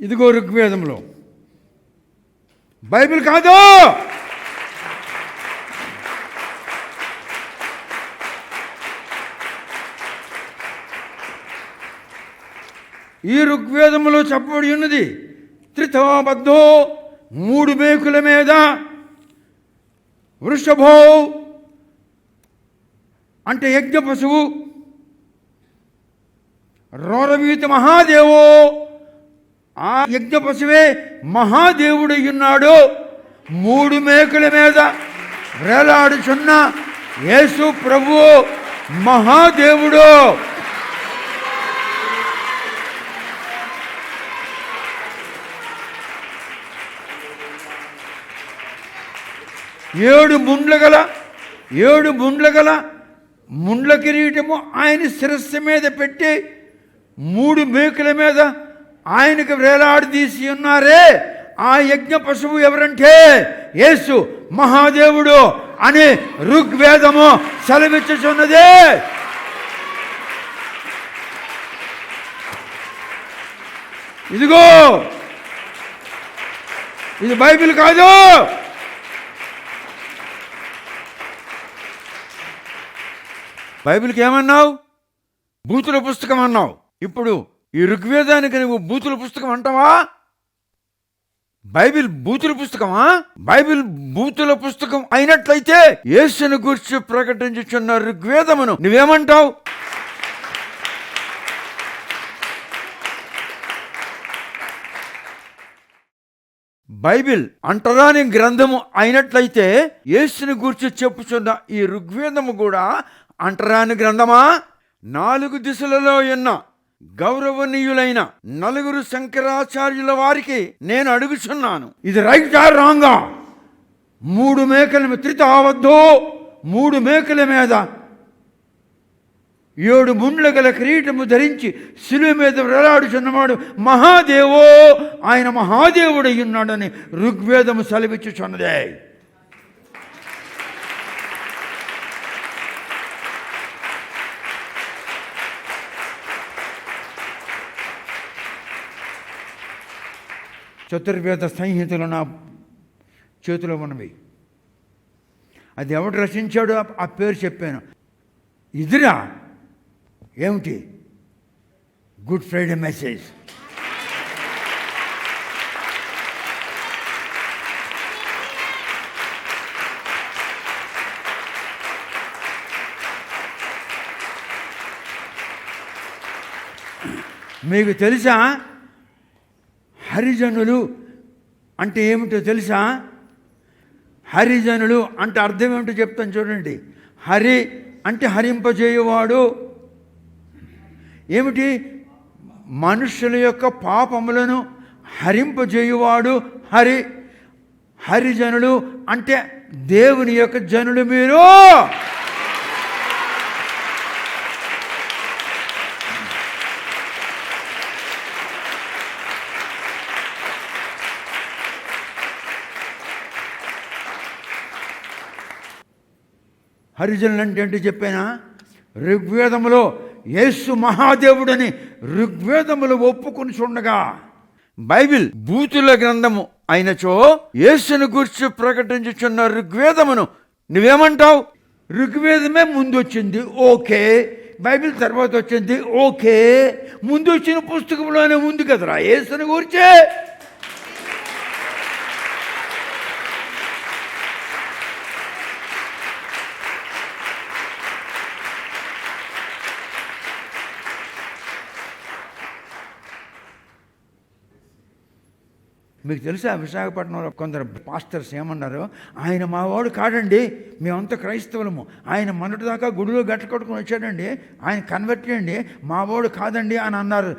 ఇదిగో ఋగ్వేదంలో, బైబిల్ కాదు, ఈ ఋగ్వేదములో చెప్పబడి ఉన్నది త్రిథోబద్ధో, 3 మేకుల మీద, వృషభో అంటే యజ్ఞ పశువు, రోరవీతి మహాదేవో, ఆ యజ్ఞ పశువే మహాదేవుడై ఉన్నాడు. 3 మేకుల మీద వేలాడుచున్న యేసు ప్రభువు మహాదేవుడు. ఏడు ముండ్ల గల ముండ్ల కిరీటము ఆయన శిరస్సు మీద పెట్టి 3 మేకుల మీద ఆయనకు వేలాడదీసి ఉన్నారే, ఆ యజ్ఞ పశువు ఎవరంటే యేసు మహాదేవుడు అని ఋగ్వేదము సెలవిచ్చుచున్నదే. ఇదిగో ఇది బైబిల్ కాదు. బైబిల్కి ఏమన్నావు? బూతుల పుస్తకం అన్నావు. ఇప్పుడు ఈ ఋగ్వేదానికి నువ్వు బూతుల పుస్తకం అంటావా? బైబిల్ బూతుల పుస్తకమా? బైబిల్ బూతుల పుస్తకం అయినట్లయితే యేసును గురించి ప్రకటించుచున్న ఋగ్వేదమును నువ్వేమంటావు? బైబిల్ అంటరాని గ్రంథము అయినట్లయితే యేసుని గురించి చెప్పుచున్న ఈ ఋగ్వేదము కూడా అంటరాని గ్రంథమా? 4 దిశలలో ఉన్న గౌరవనీయులైన 4 శంకరాచార్యుల వారికి నేను అడుగుచున్నాను, ఇది రైట్ ఆర్ రాంగా? 3 మేకలు త్రితావద్దో, 3 మేకుల మీద 7 ముండ్ల గల కిరీటము ధరించి శిలువ మీద వేలాడుచున్నవాడు మహాదేవో, ఆయన మహాదేవుడై ఉన్నాడని ఋగ్వేదము సెలవిచ్చుచున్నదే. చతుర్వేద సంహితలు నా చేతిలో ఉన్నవి. అది ఎవడు రచించాడో ఆ పేరు చెప్పాను. ఇదిరా ఏమిటి? Good Friday message. మీకు తెలుసా హరిజనులు అంటే ఏమిటో తెలుసా? హరిజనులు అంటే అర్థం ఏమిటో చెప్తాను చూడండి. హరి అంటే హరింపజేయువాడు. ఏమిటి? మనుషుల యొక్క పాపములను హరింపజేయువాడు హరి. హరిజనులు అంటే దేవుని యొక్క జనులు మీరు. హరిజనులు అంటే ఏంటి చెప్పానా? ఋగ్వేదములో యేసు మహాదేవుడని ఋగ్వేదములు ఒప్పుకొని చూడగా, బైబిల్ బూతుల గ్రంథము అయినచో యేసును గురించి ప్రకటించుచున్న ఋగ్వేదమును నువ్వేమంటావు? ఋగ్వేదమే ముందు వచ్చింది, ఓకే. బైబిల్ తర్వాత వచ్చింది, ఓకే. ముందు వచ్చిన పుస్తకంలోనే ఉంది కదరా యేసును గురించే. మీకు తెలుసా విశాఖపట్నంలో కొందరు పాస్టర్స్ ఏమన్నారు? ఆయన మావాడు కాడండి, మేమంతా క్రైస్తవులము, ఆయన మొన్నటిదాకా గుడిలో గట్ట కట్టుకుని వచ్చాడండి, ఆయన కన్వర్ట్ చేయండి, మావాడు కాదండి అని అన్నారు.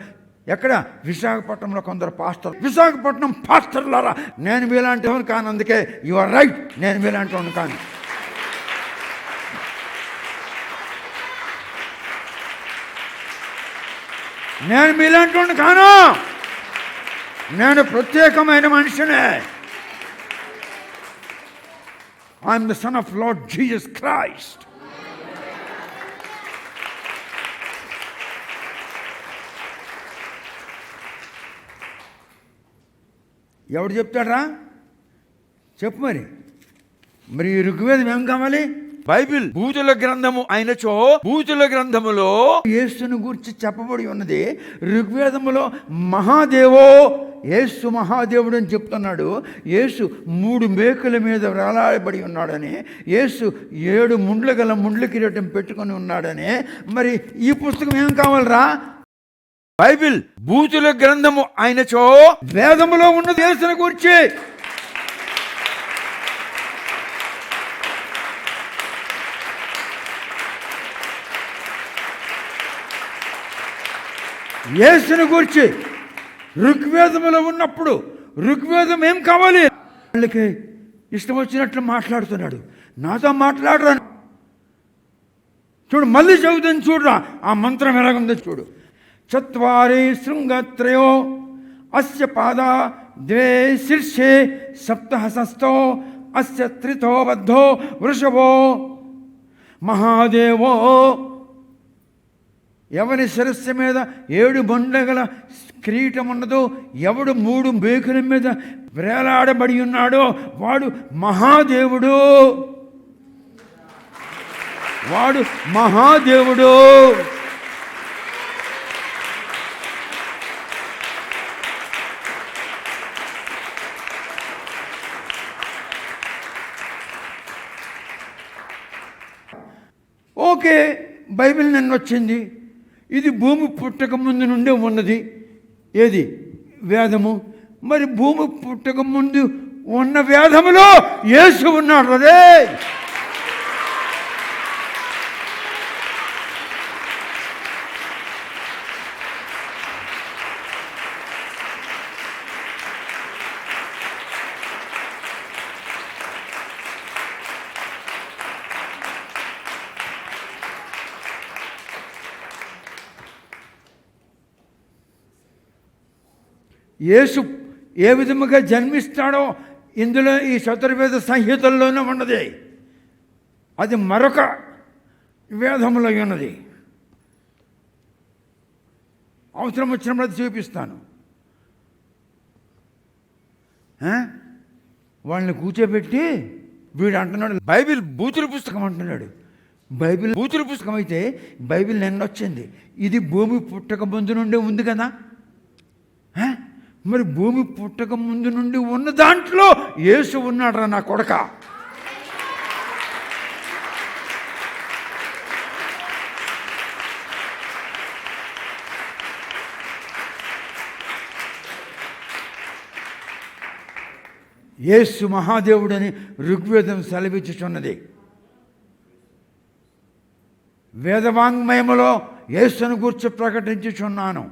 ఎక్కడ? విశాఖపట్నంలో కొందరు పాస్టర్. విశాఖపట్నం పాస్టర్లారా, నేను మీలాంటి వాడిని కాను, అందుకే యు ఆర్ రైట్, నేను మీలాంటి వాడిని కాను. నేను మీలాంటి వాడిని కాను, నేను ప్రత్యేకమైన మనిషినే. I'm the son of lord Jesus Christ. ఎవడు చెప్తాడా? చెప్పు మరి. మరి ఈ ఋగ్వేదం ఏం కావాలి? బైబిల్ బూతుల గ్రంథము అయినచో బూతుల గ్రంథములో యేసును గురించి చెప్పబడి ఉన్నది. ఋగ్వేదములో మహాదేవో, యేసు మహాదేవుడు అని చెప్తున్నాడు. యేసు 3 మేకుల మీద వేలాడబడి ఉన్నాడని, యేసు 7 ముండ్ల గల ముండ్ల కిరీటం పెట్టుకొని ఉన్నాడని. మరి ఈ పుస్తకం ఏం కావాలరా? బైబిల్ బూతుల గ్రంథము అయినచో వేదములో ఉన్నది యేసును గురించి. యేసుని గురించి ఋగ్వేదములో ఉన్నప్పుడు ఋగ్వేదం ఏం కావాలి? వాళ్ళకి ఇష్టం వచ్చినట్లు మాట్లాడుతున్నాడు. నాతో మాట్లాడరా. చూడు, మళ్ళీ చదువుతుంది చూడరా, ఆ మంత్రం ఎలాగుందో చూడు. చత్వారి శృంగత్రయో అస్య పాదా 2 శీర్షే సప్తహస్తో అస్య త్రితో బద్ధో వృషభో మహాదేవో. ఎవరి శిరస్సు మీద 7 బండగల కిరీటం ఉన్నదో, ఎవడు 3 మేకుల మీద వేలాడబడి ఉన్నాడో వాడు మహాదేవుడు. వాడు మహాదేవుడు. ఓకే, బైబిల్ నిన్న వచ్చింది. ఇది భూమి పుట్టక ముందు నుండే ఉన్నది. ఏది? వేదము. మరి భూమి పుట్టక ముందు ఉన్న వేదములో యేసు ఉన్నాడు. అదే యేసు ఏ విధముగా జన్మిస్తాడో ఇందులో ఈ చతుర్వేద సంహితల్లోనే ఉన్నది. అది మరొక వేదములో ఉన్నది. అవసరం వచ్చినప్పుడు చూపిస్తాను. వాళ్ళని కూర్చోబెట్టి వీడు అంటున్నాడు బైబిల్ బూతుల పుస్తకం అంటున్నాడు. బైబిల్ బూతుల పుస్తకం అయితే బైబిల్ నిన్నొచ్చింది. ఇది భూమి పుట్టక ముందు నుండి ఉంది కదా. మరి భూమి పుట్టక ముందు నుండి ఉన్న దాంట్లో యేసు ఉన్నాడు రా నా కొడక. యేసు మహాదేవుడని ఋగ్వేదం సెలవిచ్చుచున్నది. వేదవాంగ్మయములో యేసును గూర్చి ప్రకటించుచున్నాను.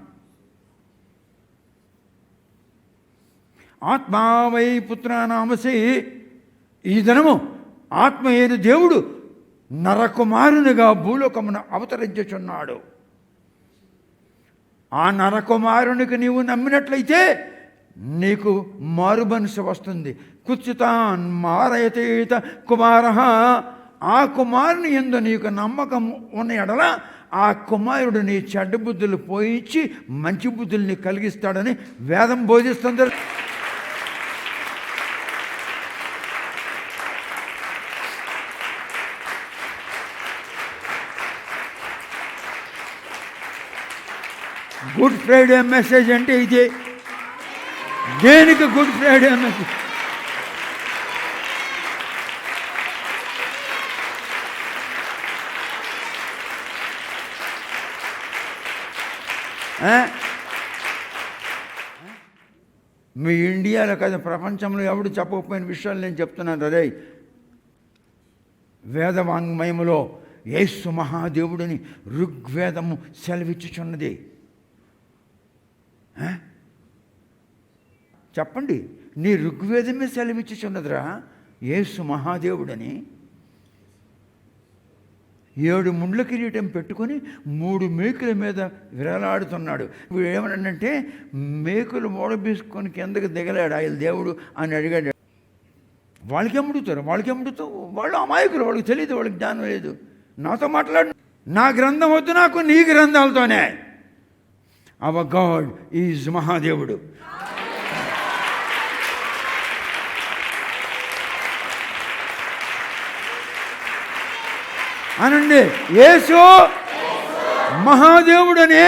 ఆత్మావై పుత్రానామసి, ఈ దినము ఆత్మ అయిన దేవుడు నరకుమారునిగా భూలోకమున అవతరించుచున్నాడు. ఆ నరకుమారునికి నీవు నమ్మినట్లయితే నీకు మారు మనసు వస్తుంది. కుచితాన్ మారయతేత కుమార, ఆ కుమారుని యందు నీకు నమ్మకం ఉన్న ఎడల ఆ కుమారుడు నీ చెడ్డ బుద్ధులు పోయించి మంచి బుద్ధుల్ని కలిగిస్తాడని వేదం బోధిస్తుంది. గుడ్ ఫ్రైడే మెసేజ్ అంటే ఇదే. దేనికి గుడ్ ఫ్రైడే మెసేజ్? మీ ఇండియాలో కదా ప్రపంచంలో ఎవడు చెప్పకపోయిన విషయాలు నేను చెప్తున్నాను. అదే వేదవాంగ్మయములో యేసు మహాదేవుడిని ఋగ్వేదము సెలవిచ్చుచున్నది. చెప్పండి, నీ ఋగ్వేదమే సెలవిచ్చుచున్నదిరా యేసు మహాదేవుడని. 7 ముండ్ల కిరీటం పెట్టుకొని 3 మేకుల మీద విరలాడుతున్నాడు. వీడు ఏమన్నాడంటే మేకులు మూడబీసుకొని కిందకి దిగలేడు ఆయన దేవుడు అని అడిగాడు. వాళ్ళకి అమ్ముడుతారు, వాళ్ళు అమాయకులు, వాళ్ళకి తెలియదు, వాళ్ళకి జ్ఞానం లేదు. నాతో మాట్లాడు. నా గ్రంథం వద్దు నాకు, నీ గ్రంథాలతోనే. అవర్ గాడ్ ఈజ్ మహాదేవుడు. అనండి, యేసు మహాదేవుడని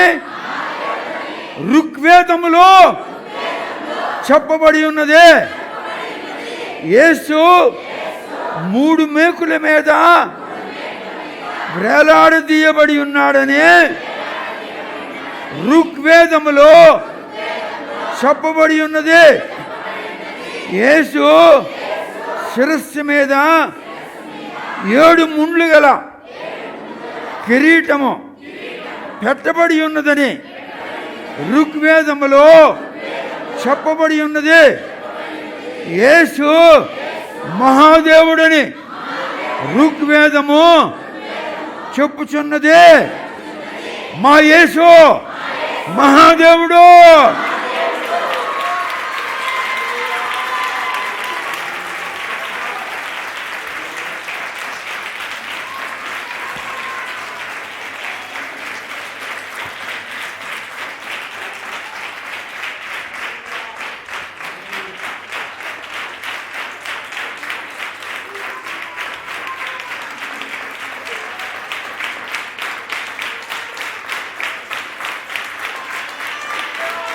ఋగ్వేదములో చెప్పబడి ఉన్నది. యేసు 3 మేకుల మీద వేలాడదీయబడి ఉన్నాడని ఋగ్వేదములో చెప్పబడి ఉన్నది. యేసు శిరస్సు మీద 7 ముండ్లు గల కిరీటము పెట్టబడి ఉన్నదని ఋగ్వేదములో చెప్పబడి ఉన్నది. యేసు మహాదేవుడని ఋగ్వేదము చెప్పుచున్నది. మా యేసు మహాదేవుడు.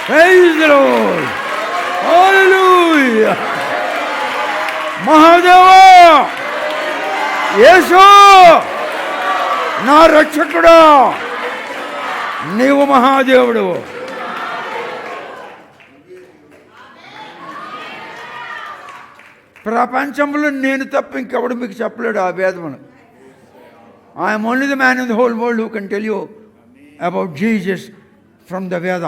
Praise the Lord. Hallelujah. Mahadeva, యేసు నా రక్షకుడా, నీవు మహాదేవుడు. ప్రపంచంలో నేను తప్ప ఇంకెవడు మీకు చెప్పలేడు ఆ వేదమును. I'm only the man in the whole world who can tell you about Jesus from the Veda.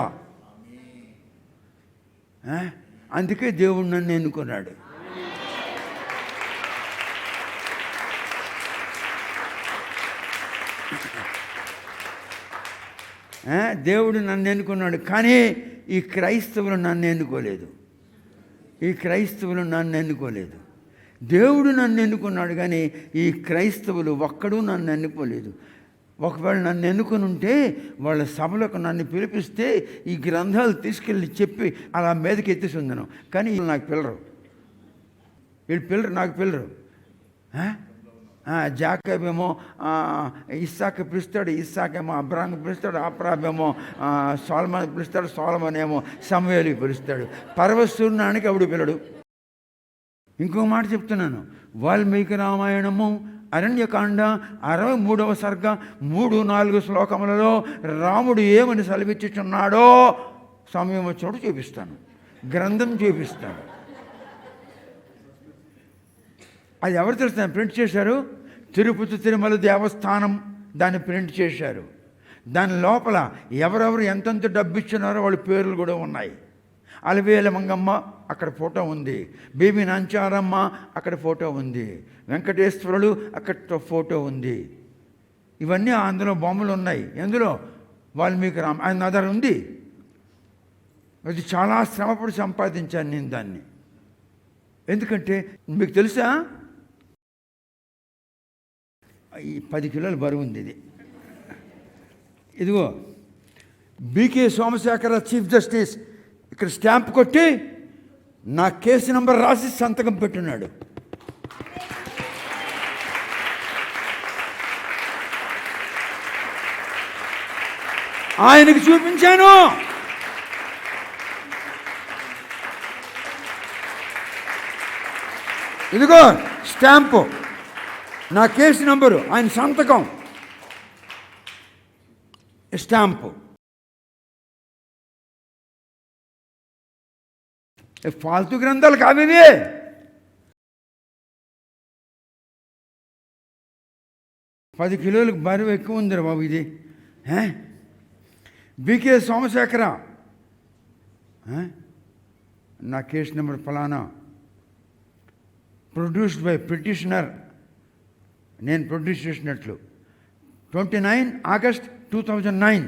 అందుకే దేవుడు నన్ను ఎన్నుకున్నాడు. దేవుడు నన్ను ఎన్నుకున్నాడు, కానీ ఈ క్రైస్తవులు నన్ను ఎన్నుకోలేదు. ఈ క్రైస్తవులు నన్ను ఎన్నుకోలేదు. దేవుడు నన్ను ఎన్నుకున్నాడు, కానీ ఈ క్రైస్తవులు ఒక్కడూ నన్ను ఎన్నుకోలేదు. ఒకవేళ నన్ను ఎన్నుకుని ఉంటే వాళ్ళ సభలకు నన్ను పిలిపిస్తే ఈ గ్రంథాలు తీసుకెళ్ళి చెప్పి అలా మీదకి ఎత్తేసి ఉందను. కానీ వీళ్ళు నాకు పిల్లరు, నాకు పిల్లరు. జాకబేమో ఇస్సాకు పిలుస్తాడు, ఇస్సాకేమో అబ్రాహాంకి పిలుస్తాడు, అబ్రాహేమో సోలమన్ పిలుస్తాడు, సోలమన్ ఏమో సమూయేలుకి పిలుస్తాడు. పర్వతసూర్యునికి అప్పుడు పిల్లడు. ఇంకో మాట చెప్తున్నాను, వాల్మీకి రామాయణము అరణ్యకాండ 63వ సర్గ 3-4 శ్లోకములలో రాముడు ఏమని సెలవిచ్చుచున్నాడో సమయం వచ్చినప్పుడు చూపిస్తాను, గ్రంథం చూపిస్తాను. అది ఎవరు తెలుసు? ప్రింట్ చేశారు. తిరుపతి తిరుమల దేవస్థానం దాన్ని ప్రింట్ చేశారు. దాని లోపల ఎవరెవరు ఎంతెంత డబ్బు ఇచ్చినారో వాళ్ళ పేర్లు కూడా ఉన్నాయి. అలవేల మంగమ్మ అక్కడ ఫోటో ఉంది, బేబీ నంచారమ్మ అక్కడ ఫోటో ఉంది, వెంకటేశ్వరుడు అక్కడ ఫోటో ఉంది. ఇవన్నీ అందులో బొమ్మలు ఉన్నాయి. ఎందులో? వాల్మీకి ఆయన ఆధారం ఉంది. అది చాలా శ్రమపడి సంపాదించాను నేను దాన్ని. ఎందుకంటే మీకు తెలుసా, ఈ 10 కిలోల బరువు ఉంది ఇది. ఇదిగో బీకే సోమశేఖర చీఫ్ జస్టిస్ ఇక్కడ స్టాంప్ కొట్టి నా కేసు నంబర్ రాసి సంతకం పెట్టున్నాడు. ఆయనకి చూపించాను. ఇదిగో స్టాంపు, నా కేసు నంబరు, ఆయన సంతకం, స్టాంపు. ఫాల్తూ గ్రంథాలు కావివి. పది కిలోలకు బరువు ఎక్కువ ఉందిరా బాబు ఇది. బీకే సోమశేఖర నా కేసు నెంబర్ ఫలానా, ప్రొడ్యూస్డ్ బై పిటిషనర్, నేను ప్రొడ్యూస్ చేసినట్లు 29 ఆగస్ట్ 2009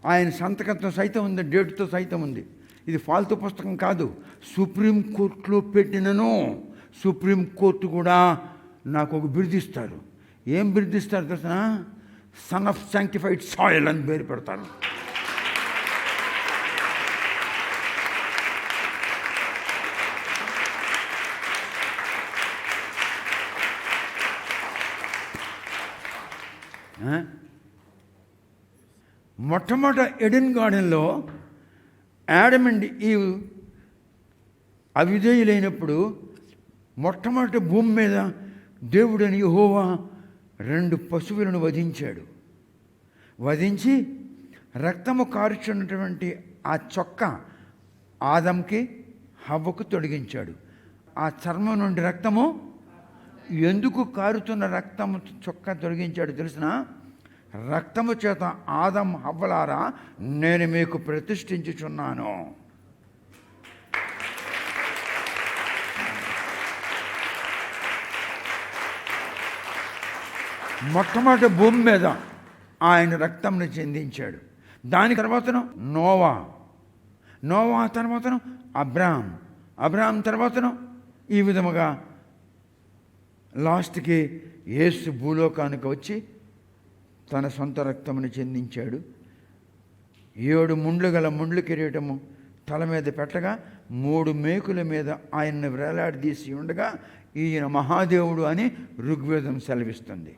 ఆయన సంతకంతో సైతం ఉంది, డేట్తో సైతం ఉంది. ఇది ఫాల్తూ పుస్తకం కాదు, సుప్రీంకోర్టులో పెట్టినను. సుప్రీంకోర్టు కూడా నాకు ఒక బిరుదిస్తారు. ఏం బిరుదిస్తారు తెలుసిన? సన్ ఆఫ్ శాంక్టిఫైడ్ సాయిల్ అని పేరు పెడతారు. మొట్టమొదట ఎడెన్ గార్డెన్లో యాడమ్ అండ్ ఈవ్ అవిధేయులైనప్పుడు మొట్టమొదటి భూమి మీద దేవుడని యెహోవా 2 పశువులను వధించాడు. వధించి రక్తము కారుచున్నటువంటి ఆ చొక్క ఆదంకి హవ్వకు తొడిగించాడు. ఆ చర్మం నుండి రక్తము ఎందుకు కారుతున్న రక్తము చొక్క తొలగించాడు తెలిసిన? రక్తము చేత ఆదం హవ్వలారా నేను మీకు ప్రతిష్ఠించుచున్నాను. మొట్టమొదటి భూమి మీద ఆయన రక్తంను చెందించాడు. దాని తర్వాతను నోవా తర్వాతను అబ్రాహాం తర్వాతను ఈ విధముగా లాస్ట్కి యేసు భూలోకానికి వచ్చి తన సొంత రక్తమును చెందించాడు. 7 ముండ్లు గల ముండ్లు కిరీటము తల మీద పెట్టగా 3 మేకుల మీద ఆయన్ని వేలాడదీసి ఉండగా ఈయన మహాదేవుడు అని ఋగ్వేదం సెలవిస్తుంది.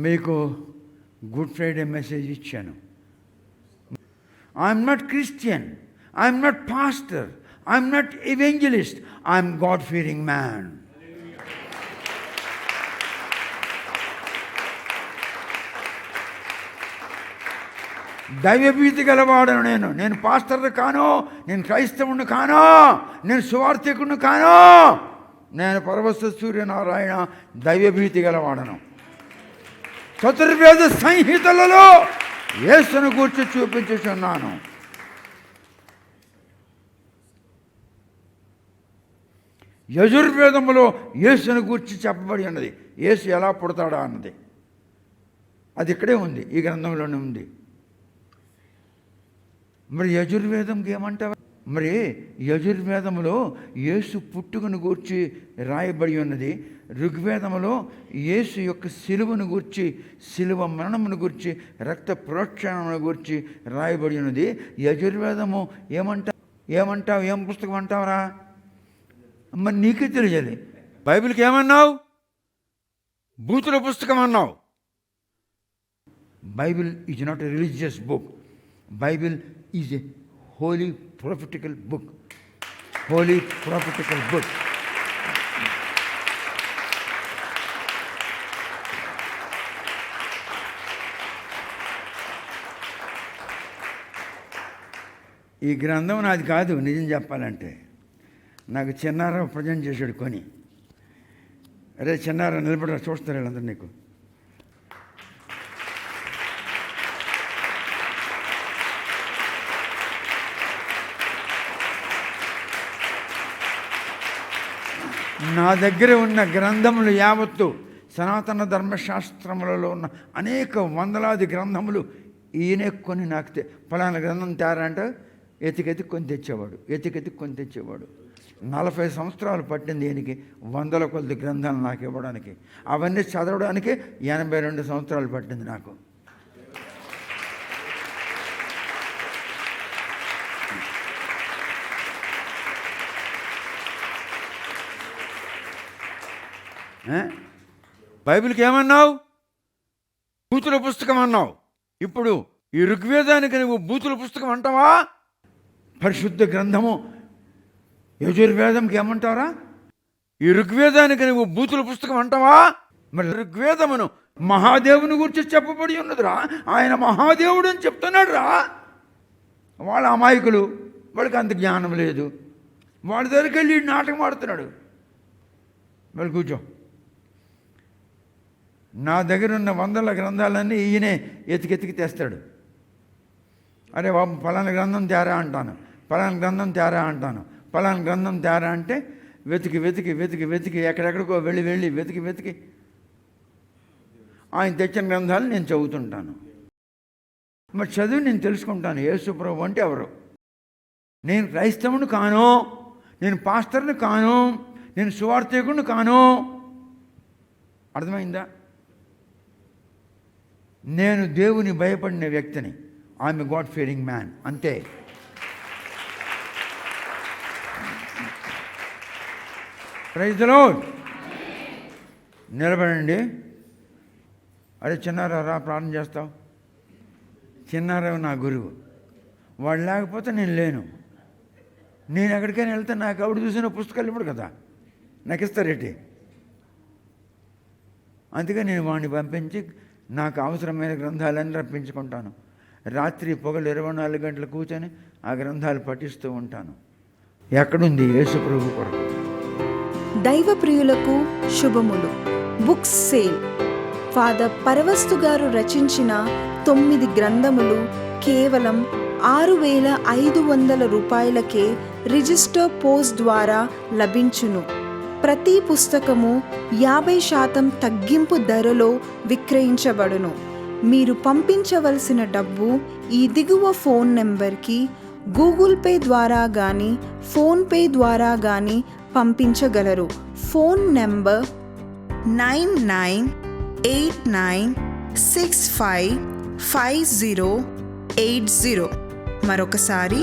మీకు గుడ్ ఫ్రైడే మెసేజ్ ఇచ్చాను. I'm not Christian, I'm not pastor, I'm not evangelist, I'm God fearing man. దైవభీతి గలవాడను నేను పాస్టర్ని కాను, నేను క్రైస్తవుని కాను, నేను సువార్థికుని కాను, నేను పరమస్థ సూర్యనారాయణ దైవభీతి గలవాడను. చతుర్వేద సంహితలలో యేసును గూర్చి చూపించుచున్నాను. యజుర్వేదములో యేసుని గూర్చి చెప్పబడి ఉన్నది. యేసు ఎలా పుడతాడా అన్నది అది ఇక్కడే ఉంది, ఈ గ్రంథంలోనే ఉంది. మరి యజుర్వేదంకి ఏమంటారు? మరి యజుర్వేదములో యేసు పుట్టుకను గూర్చి రాయబడి ఉన్నది. ఋగ్వేదములో యేసు యొక్క శిలువను గూర్చి, శిలువ మరణమును గూర్చి, రక్త ప్రోక్షణమును గూర్చి రాయబడి ఉన్నది. యజుర్వేదము ఏమంటావు? ఏం పుస్తకం అంటావురా? మరి నీకే తెలియాలి. బైబిల్కి ఏమన్నావు? బూతుల పుస్తకం అన్నావు. Bible is not a religious book. Bible is a holy prophetical book. Holy prophetical book. ఈ గ్రంథం నాది కాదు. నిజం చెప్పాలంటే నాకు చిన్నారావు ప్రజెంట్ చేశాడు కొని. అరే చిన్నారావు నిలబడరా, చూస్తారు వీళ్ళందరూ నీకు. నా దగ్గర ఉన్న గ్రంథములు యావత్తు సనాతన ధర్మశాస్త్రములలో ఉన్న అనేక వందలాది గ్రంథములు ఈయనే కొని నాకు ఫలానా గ్రంథం తేరా అంటే కొని తెచ్చేవాడు. 40 సంవత్సరాలు పట్టింది ఈయనకి వందల కొద్ది గ్రంథాలు నాకు ఇవ్వడానికి. అవన్నీ చదవడానికి 82 సంవత్సరాలు పట్టింది నాకు. బైబిల్కి ఏమన్నావు? బూతుల పుస్తకం అన్నావు. ఇప్పుడు ఈ ఋగ్వేదానికి నువ్వు బూతుల పుస్తకం అంటావా? పరిశుద్ధ గ్రంథము యజుర్వేదంకి ఏమంటారా? ఈ ఋగ్వేదానికి నువ్వు బూతుల పుస్తకం అంటావా? మరి ఋగ్వేదమును మహాదేవుని గురించి చెప్పబడి ఉన్నదిరా. ఆయన మహాదేవుడు అని చెప్తున్నాడు రా. వాళ్ళ అమాయకులు, వాళ్ళకి అంత జ్ఞానం లేదు. వాళ్ళ దగ్గరికి వెళ్ళి నాటకం ఆడుతున్నాడు. మరి కూర్చో. నా దగ్గర ఉన్న వందల గ్రంథాలన్నీ ఈయనే ఎతికెతికి తెస్తాడు. అరే బాబు ఫలానా గ్రంథం తేరా అంటాను, ఫలానా గ్రంథం తేరా అంటాను. ఫలానా గ్రంథం తేరా అంటే వెతికి ఎక్కడెక్కడికో వెళ్ళి వెతికి ఆయన తెచ్చిన గ్రంథాలు నేను చదువుతుంటాను. మరి చదివి నేను తెలుసుకుంటాను యేసు ప్రభువు అంటే ఎవరు. నేను క్రైస్తవుని కాను, నేను పాస్టర్ని కాను, నేను సువార్థికుడిని కాను. అర్థమైందా? నేను దేవుని భయపడిన వ్యక్తిని. I'm a God fearing man, అంతే. Praise the Lord. నిలబడండి. అరే చిన్నారావు రా, ప్రార్థన చేస్తావు. చిన్నారావు నా గురువు. వాడు లేకపోతే నేను లేను. నేను ఎక్కడికైనా వెళ్తే నాకు ఆవిడ చూసిన పుస్తకాలు ఇవ్వడు కదా, నాకు ఇస్తారేంటి? అందుకే నేను వాడిని పంపించి నాకు అవసరమైన గ్రంథాలన్నీ రప్పించుకుంటాను. రాత్రి పొగలు 24 గంటలు కూర్చొని ఆ గ్రంథాలు పఠిస్తూ ఉంటాను. ఎక్కడుంది యేసు ప్రభు కొరకు? దైవ ప్రియులకు శుభములు. Books sale. ఫాదర్ పరవస్తు గారు రచించిన 9 గ్రంథములు కేవలం 6,500 రూపాయలకే రిజిస్టర్ పోస్ట్ ద్వారా లభించును. ప్రతి పుస్తకము 50% తగ్గింపు ధరలో విక్రయించబడును. మీరు పంపించవలసిన డబ్బు ఈ దిగువ ఫోన్ నెంబర్కి గూగుల్ పే ద్వారా కానీ ఫోన్పే ద్వారా కానీ పంపించగలరు. Phone number 9989655080. మరొకసారి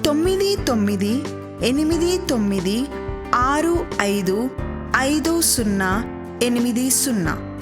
9989655080.